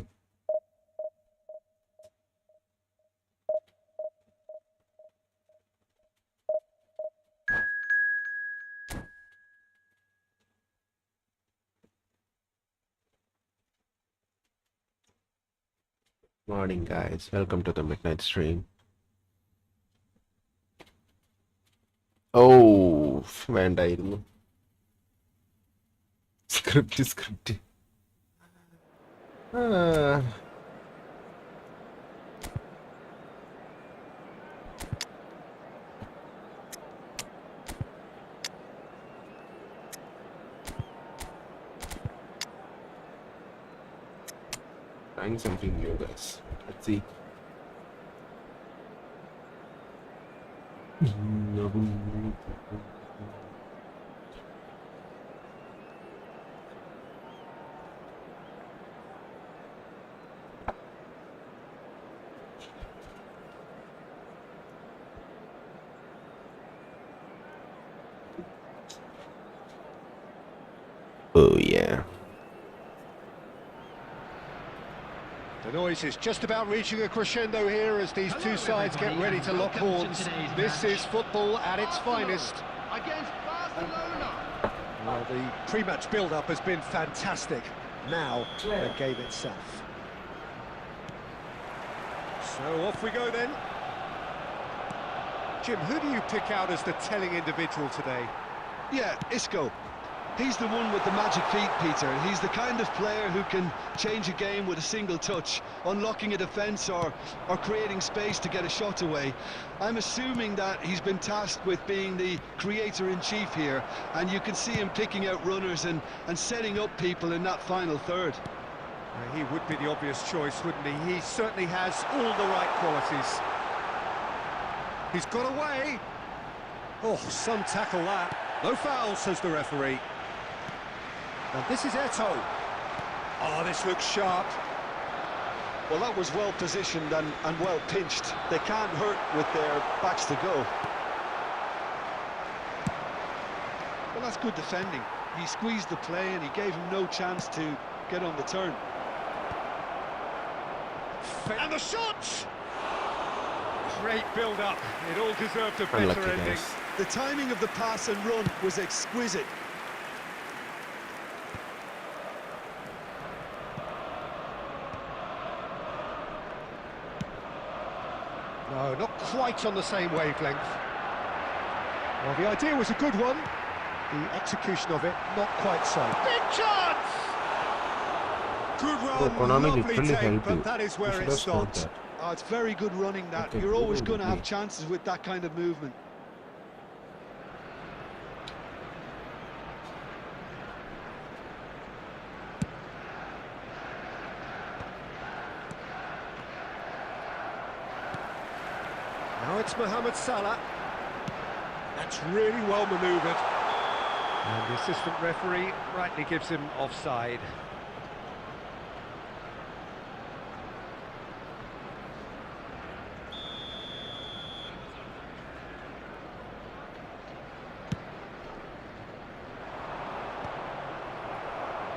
Morning guys, welcome to the midnight stream. Oh, വേണ്ടായിരുന്നു. Script trying something new guys. Let's see. Oh yeah. The noise is just about reaching a crescendo here as these two sides get ready to lock horns. This is football at its finest. Against Barcelona. Well, the pre-match build-up has been fantastic. now the game itself. So off we go then. Jim, who do you pick out as the telling individual today? Yeah, Isco. He's the one with the magic feet, Peter. He's the kind of player who can change a game with a single touch, unlocking a defence or creating space to get a shot away. I'm assuming that he's been tasked with being the creator-in-chief here, and you can see him picking out runners and setting up people in that final third. He would be the obvious choice, wouldn't he? He certainly has all the right qualities. He's got away. Oh, some tackle that. No foul, says the referee. And this is Eto'o. Oh, this looks sharp. Well, that was well positioned and well pinched. They can't hurt with their backs to go. Well, that's good defending. He squeezed the play and he gave him no chance to get on the turn. And the shot! Great build-up. It all deserved a better Unlucky, ending. guys. The timing of the pass and run was exquisite. No, not quite on the same wavelength. Well, the idea was a good one. The execution of it, not quite so. Big chance! Good run, Konami lovely literally take, helped you. but that is where You it should have scored stopped. that. Oh, it's very good running, that. Okay, You're always good going to have play. chances with that kind of movement. Now it's Mohamed Salah. That's really well manoeuvred. And the assistant referee rightly gives him offside.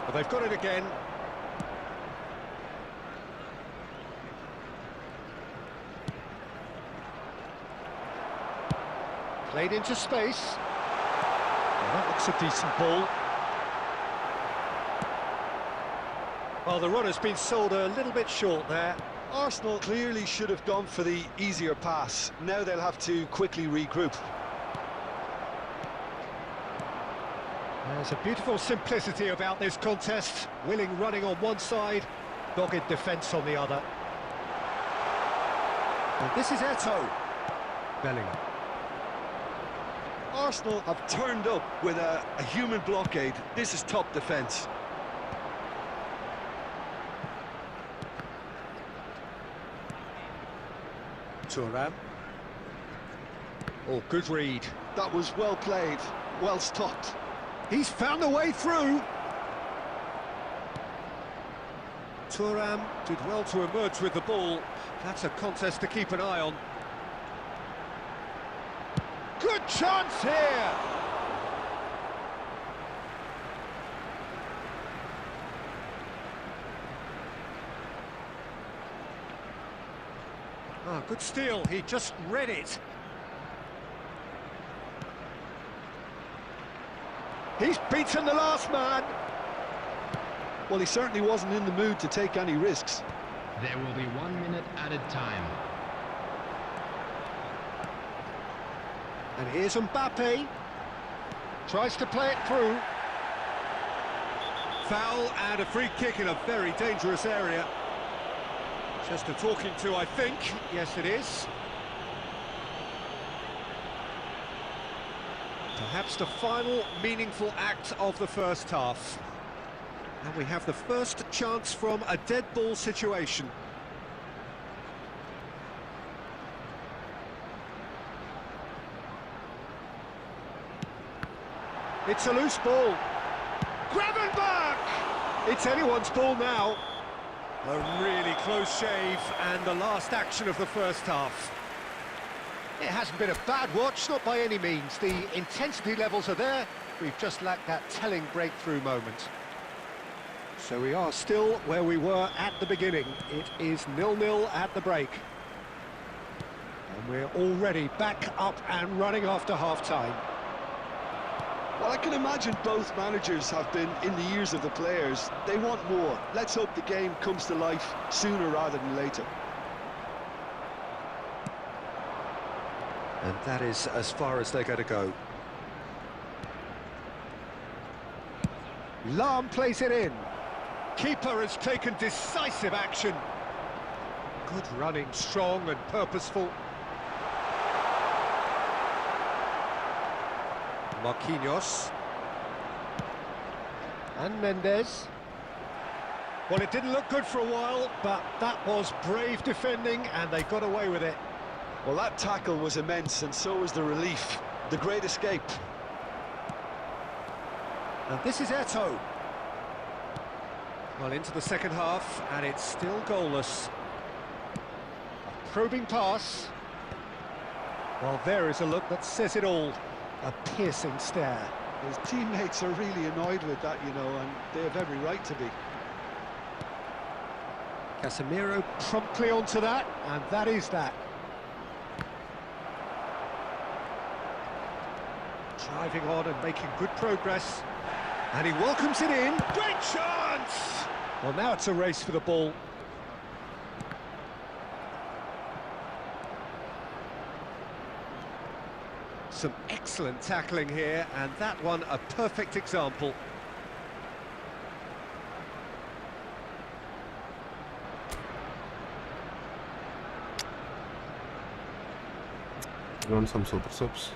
Well, they've got it again. Played into space. Well, that looks a decent ball. Well, the run has been sold a little bit short there. Arsenal clearly should have gone for the easier pass. Now they'll have to quickly regroup. There's a beautiful simplicity about this contest. Willing running on one side, dogged defence on the other. And this is Eto'o. Bellingham. Arsenal have turned up with a human blockade. This is top defence. Thuram. Oh, good read. That was well played, well stopped. He's found a way through. Thuram did well to emerge with the ball. That's a contest to keep an eye on. Good chance here! Ah, good steal, he just read it. He's beaten the last man. Well, he certainly wasn't in the mood to take any risks. There will be 1 minute added time. And here's Mbappe. Tries to play it through. Foul and a free kick in a very dangerous area. Just a talking to, I think. Yes, it is. Perhaps the final meaningful act of the first half. And we have the first chance from a dead ball situation. It's a loose ball. Gravenberch! It's anyone's ball now. A really close shave and the last action of the first half. It hasn't been a bad watch, not by any means. The intensity levels are there. We've just lacked that telling breakthrough moment. So we are still where we were at the beginning. It is 0-0 at the break. And we're already back up and running after half-time. Well, I can imagine both managers have been in the ears of the players. They want more. Let's hope the game comes to life sooner rather than later. And that is as far as they're going to go. Lahm plays it in. Keeper has taken decisive action. Good running, strong and purposeful. Marquinhos. And Mendes. Well, it didn't look good for a while, but that was brave defending and they got away with it. Well, that tackle was immense, and so was the relief. The great escape. And this is Eto'o. Well, into the second half, and it's still goalless. A probing pass. Well, there is a look that says it all. A piercing stare. His teammates are really annoyed with that, you know, and they have every right to be. Casemiro promptly onto that, and that is that. Driving on and making good progress. And he welcomes it in. Great chance! Well, now it's a race for the ball. Some excellent tackling here, and that one a perfect example. You want some super subs?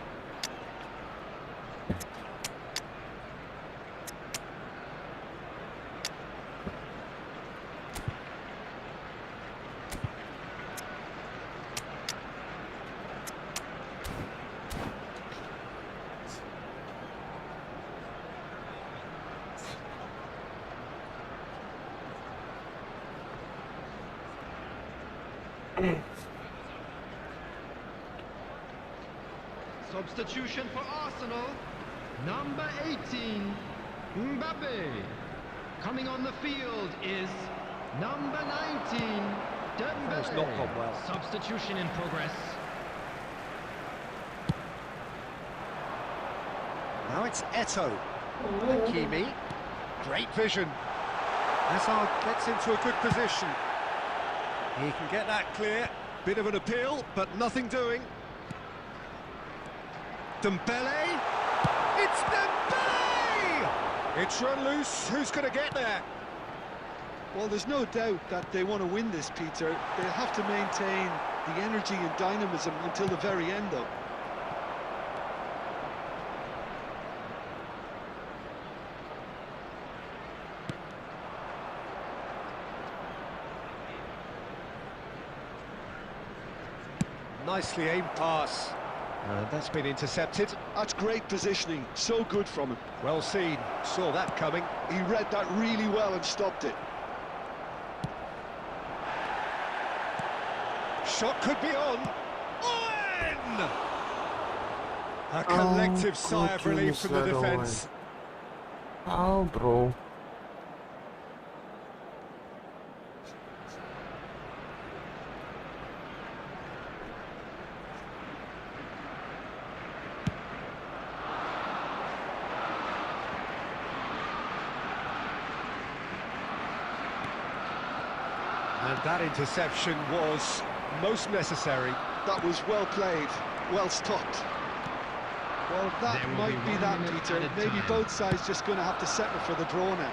Substitution for Arsenal, number 18, Mbappe. Coming on the field is number 19, That's not gone well. Dembele. Substitution in progress. Now it's Eto'o. Hakimi. Great vision. Hazard gets into a good position. He can get that clear. Bit of an appeal, but nothing doing. Dembele. It's Dembele! It's run loose. Who's going to get there? Well, there's no doubt that they want to win this, Peter. They'll have to maintain the energy and dynamism until the very end, though. Nicely aimed pass. That's been intercepted. That's great positioning. So good from him. Well seen. Saw that coming. He read that really well and stopped it. Shot could be on. In! A collective sigh of relief from the defence. Oh, bro. And that interception was most necessary. That was well played, well stopped. Well, that There will might be be 1 that, minute Peter. added Maybe time. both sides just going to have to settle for the draw now.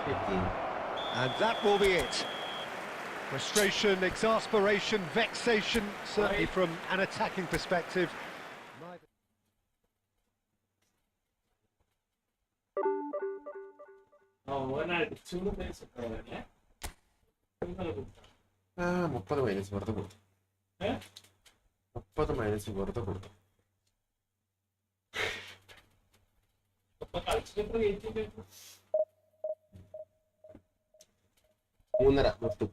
15. And that will be it. Frustration, exasperation, vexation, certainly from an attacking perspective. ആ 30 minus വെറുതെ കൊടുത്തു. 30 minus വെറുതെ കൊടുത്തു. മൂന്നര വിട്ടു.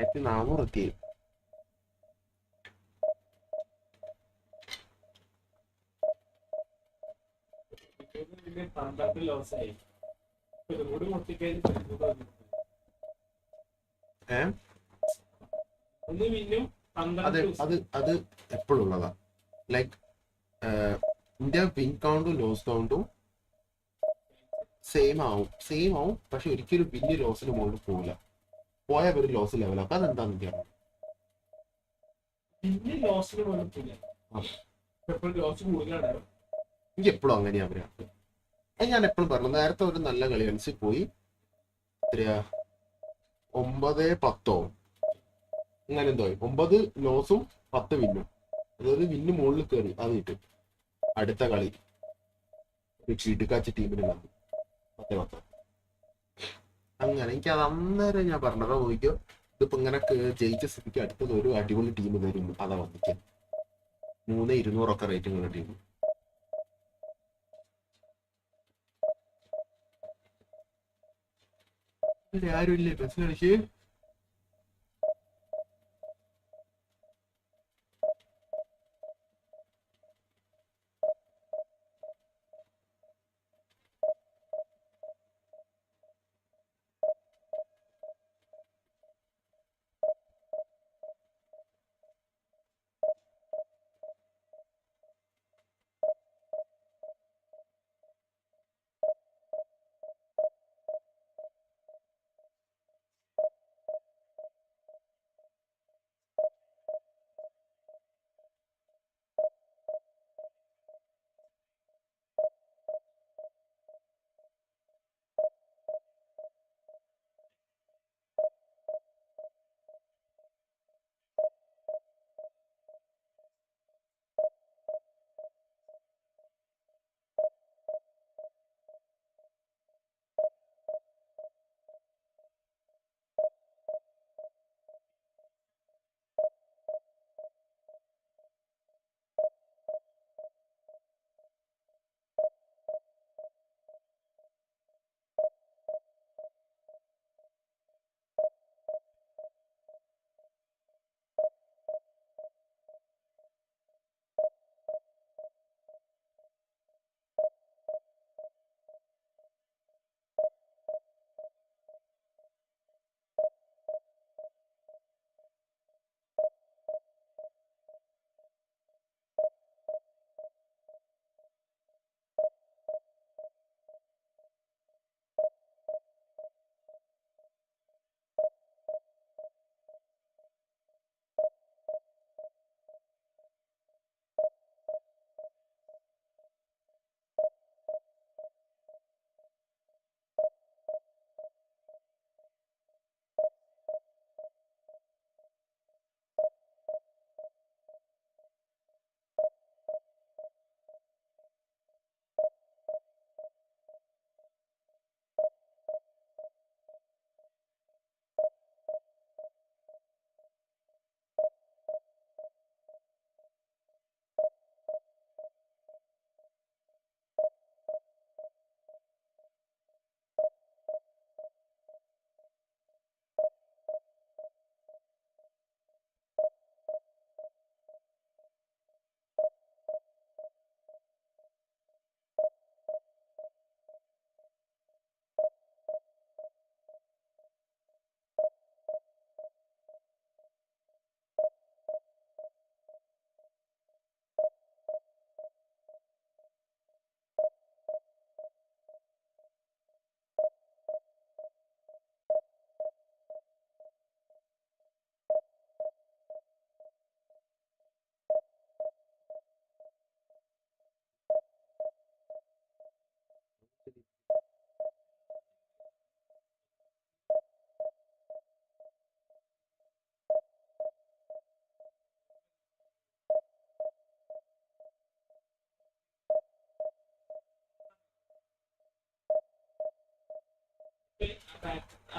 1400 എത്തി. ഒന്ന് മിന്നും അത് അത് അത് എപ്പോഴും ഉള്ളതാ. ലൈക്ക് ഇന്ത്യ വിൻ കൗണ്ടും ലോസ് കൗണ്ടും സെയിം ആവും. പക്ഷെ ഒരിക്കലും വിന്ന് ലോസിന് മുകളിൽ പോകില്ല. പോയാൽ ഒരു ലോസ് ലെവലാക്കും. അതെന്താന്ന് എനിക്കറിയാം. പിന്നെ ലോസിന് കുഴപ്പമില്ല. എപ്പോഴും ലോസ് കൂടുതലാണ്. എനിക്ക് എപ്പോഴും അങ്ങനെയാ പറയാം. ഞാൻ എപ്പോഴും പറഞ്ഞു, നേരത്തെ ഒരു നല്ല കളി കളിച്ച് പോയി എത്രയാ 9-10 അങ്ങനെ എന്തോ 9 ലോസും 10 വിന്നും. അതായത് വിന്ന് മുകളിൽ കയറി അത് കിട്ടും. അടുത്ത കളി ഒരു ചീട്ടുകാച്ച ടീമിന് വന്നു 10-10 അങ്ങനെ. എനിക്ക് അത് അന്നേരം ഞാൻ പറഞ്ഞതാ, നോക്കിയോ ഇതിപ്പോ ഇങ്ങനെ ജയിച്ച സ്ഥിതിക്ക് അടുത്തത് ഒരു അടിപൊളി ടീം വരും. അതാ വന്നിക്കാൻ 3,200 റേറ്റിംഗ് ടീം. ആരും ഇല്ലേ ബസ് കളിക്ക്?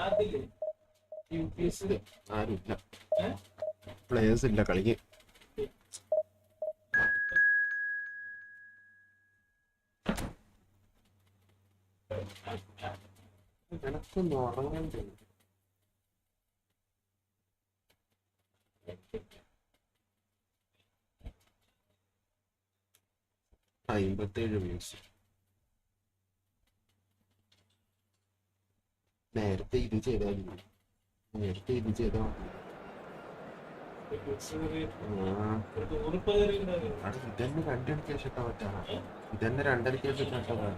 അതില്ലേ UPS ആരുമില്ല, പ്ലേയേഴ്സ് ഇല്ല കളിക്ക്. എനക്കൊന്ന് ഉറങ്ങാൻ തോന്നുന്നു. 57 വ്യൂസ്. നേരത്തെ ഇത് ചെയ്താൽ മതി. അത് ഇതന്നെ 2 മണിക്ക് ശേഷം ഇട്ടാ പറ്റാണ്. ഇതന്നെ 2:30 ശേഷം ഇട്ടതാണ്.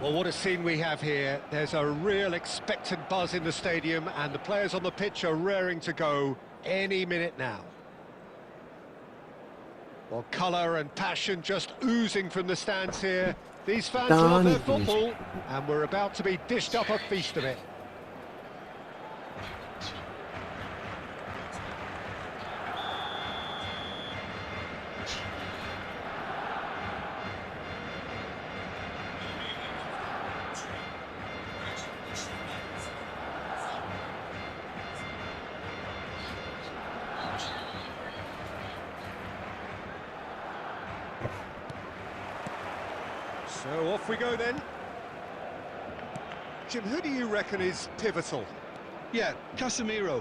Well, what a scene we have here. There's a real expectant buzz in the stadium, and the players on the pitch are raring to go any minute now. Well, colour and passion just oozing from the stands here. These fans love their football, and we're about to be dished up a feast of it. So off we go then. Jim, who do you reckon is pivotal? Yeah, Casemiro.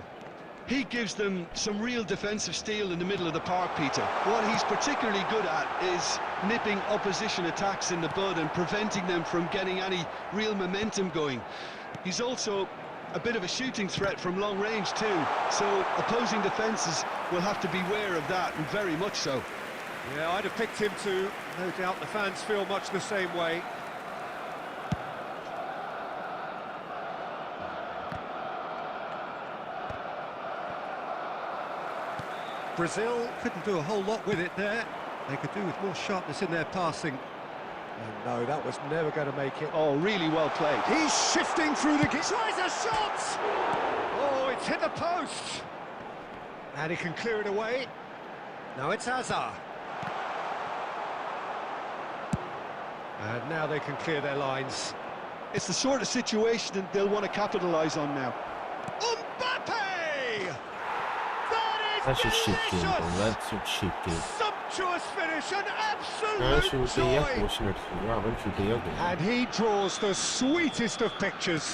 He gives them some real defensive steel in the middle of the park, Peter. What he's particularly good at is nipping opposition attacks in the bud and preventing them from getting any real momentum going. He's also a bit of a shooting threat from long range too, so opposing defences will have to beware of that, and very much so. Yeah, I'd have picked him too. No doubt the fans feel much the same way. Brazil couldn't do a whole lot with it there. They could do with more sharpness in their passing. And no, that was never going to make it. Oh, really well played. He's shifting through the... Tries a shot! Oh, it's hit the post! And he can clear it away. Now it's Hazard. And now they can clear their lines. It's the sort of situation that they'll want to capitalise on now. Mbappe! That's a shit game, bro. That's a shit game. Sumptuous finish, an ഞാൻ absolute shoot ചെയ്യാൻ joy! Portion അടിച്ചു, അവൻ shoot ചെയ്യാൻ And he draws the sweetest of pictures.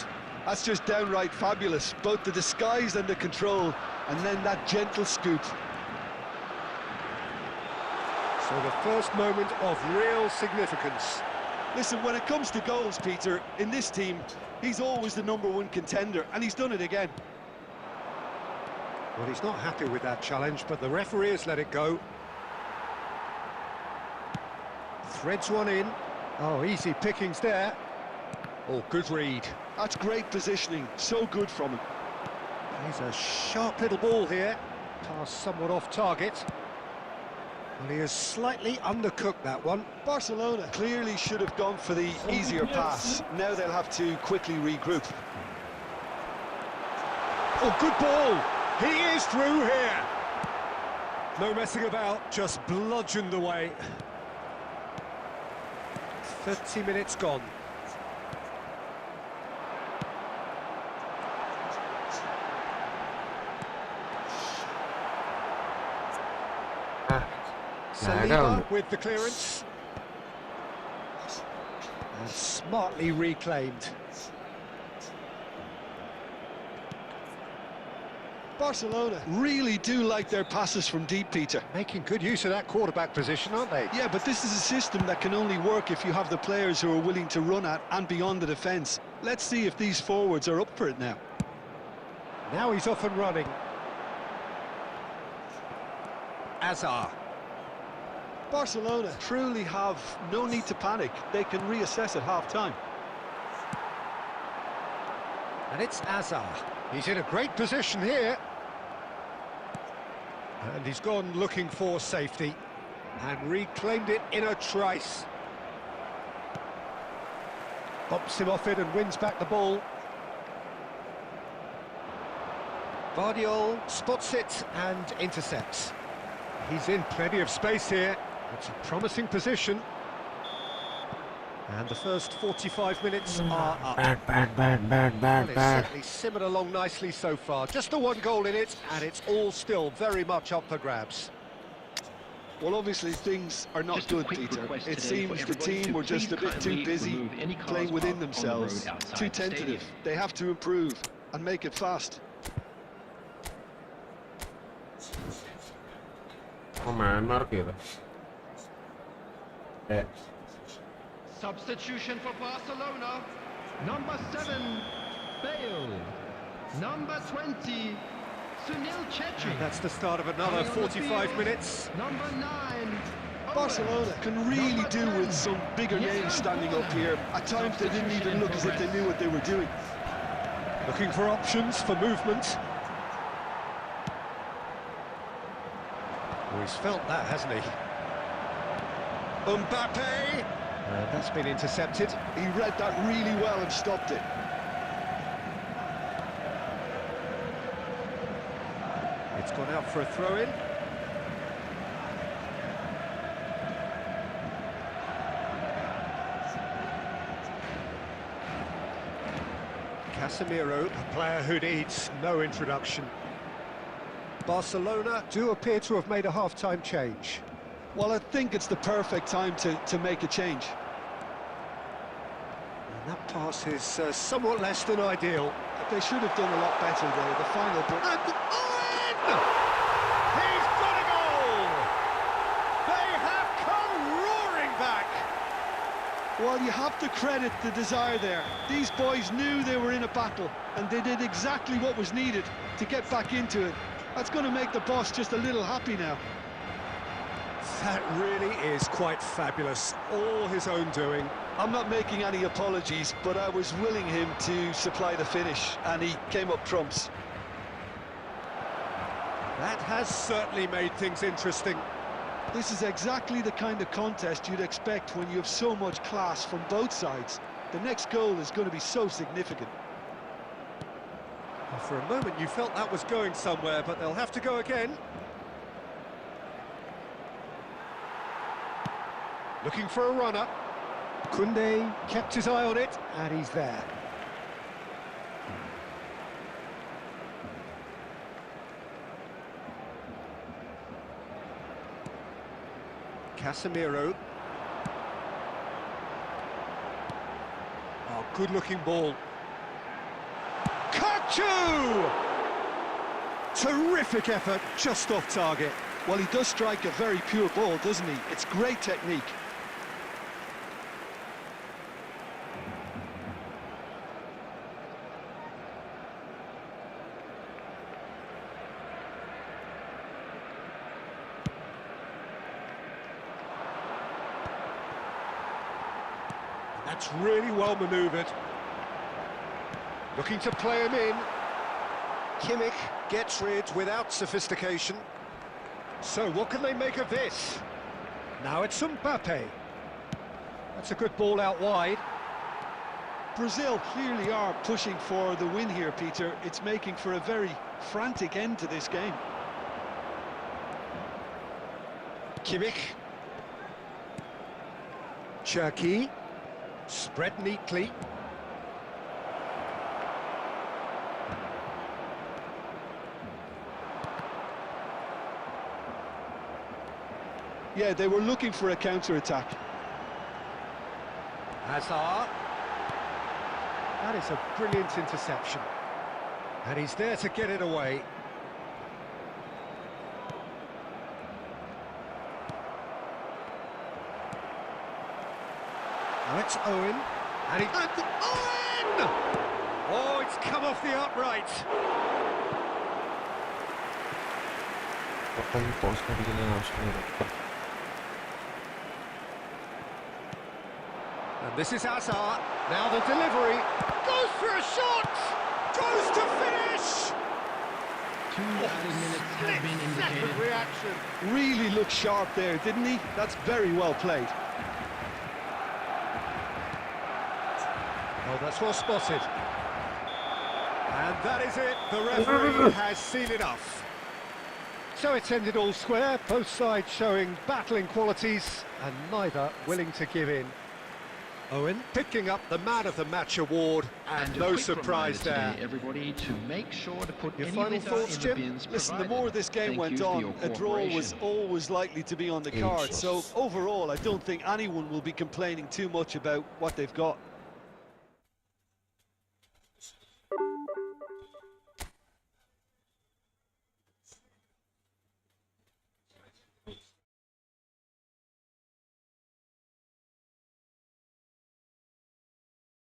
That's just downright fabulous. Both the disguise and the control, and then that gentle scoop. So the first moment of real significance. Listen, when it comes to goals, Peter, in this team, he's always the #1 contender, and he's done it again. Well, he's not happy with that challenge, but the referee has let it go. Threads one in. Oh, easy pickings there. Oh, good read. That's great positioning, so good from him. He's a sharp little ball here. Pass somewhat off target. Well, he has slightly undercooked that one. Barcelona clearly should have gone for the easier pass. Now they'll have to quickly regroup. Oh, good ball! He is through here! No messing about, just bludgeoned away. 30 minutes gone. Saliba with the clearance. And smartly reclaimed. Barcelona really do like their passes from deep, Peter. Making good use of that quarterback position, aren't they? Yeah, but this is a system that can only work if you have the players who are willing to run at and beyond the defence. Let's see if these forwards are up for it now. Now he's off and running. Hazard. Barcelona truly have no need to panic. They can reassess at half-time. And it's Hazard. He's in a great position here. And he's gone looking for safety. And reclaimed it in a trice. Bumps him off it and wins back the ball. Vardiol spots it and intercepts. He's in plenty of space here. It's a promising position. And the first 45 minutes are up. Bad. Well, it's certainly simmered along nicely so far. Just the one goal in it, and it's all still very much up for grabs. Well, obviously things are not Just a good, quick Peter. request It today seems for the everybody team to were just a please bit too kindly busy remove any cars playing within parked on the themselves, road outside too the tentative. stadium. They have to improve and make it fast. Man mark ചെയ്ത Substitution for Barcelona. Number 7, Bale. Number 20, Sunil Chetri. And that's the start of another Coming on the 45 field, minutes. Number 9, Barcelona can really do with some bigger names standing up here. At times they didn't even look as if they knew what they were doing. Looking for options for movement. Oh, he's felt that, hasn't he? Mbappe! That's been intercepted. He read that really well and stopped it. It's gone out for a throw-in. Casemiro, a player who needs no introduction. Barcelona do appear to have made a half-time change. Well, I think it's the perfect time to make a change. And that pass is somewhat less than ideal. They should have done a lot better there. The final ball. And Owen! He's got a goal! They have come roaring back! Well, you have to credit the desire there. These boys knew they were in a battle, and they did exactly what was needed to get back into it. That's going to make the boss just a little happy now. That really is quite fabulous. All his own doing. I'm not making any apologies, but I was willing him to supply the finish, and he came up trumps. That has certainly made things interesting. This is exactly the kind of contest you'd expect when you have so much class from both sides. The next goal is going to be so significant. Well, for a moment you felt that was going somewhere, but they'll have to go again. Looking for a runner. Koundé kept his eye on it, and he's there. Casemiro. Oh, good-looking ball. Kachu! Terrific effort, just off target. Well, he does strike a very pure ball, doesn't he? It's great technique. That's really well manoeuvred. Looking to play him in. Kimmich gets rid without sophistication. So what can they make of this? Now it's Mbappe. That's a good ball out wide. Brazil clearly are pushing for the win here, Peter. It's making for a very frantic end to this game. Kimmich. Cherki. Spread neatly. Yeah, they were looking for a counter-attack. Hazard. That is a brilliant interception. And he's there to get it away. Now it's Owen. And Owen! Oh, it's come off the upright. And this is Hazard. Now the delivery. Goes for a shot! Goes to finish! 2 added minutes have been indicated. Second reaction. Really looked sharp there, didn't he? That's very well played. Oh, that's well spotted. And that is it. The referee has seen enough. So it's ended all square, both sides showing battling qualities and neither willing to give in. Owen picking up the Man of the Match award, and a no quick surprise reminder there. today, everybody, to make sure to put Your any final litter thoughts, in Jim? the bins Listen, the provided. more this game Thank went you for on, your a draw was cooperation. always likely to be on the cards. So overall, I don't think anyone will be complaining too much about what they've got.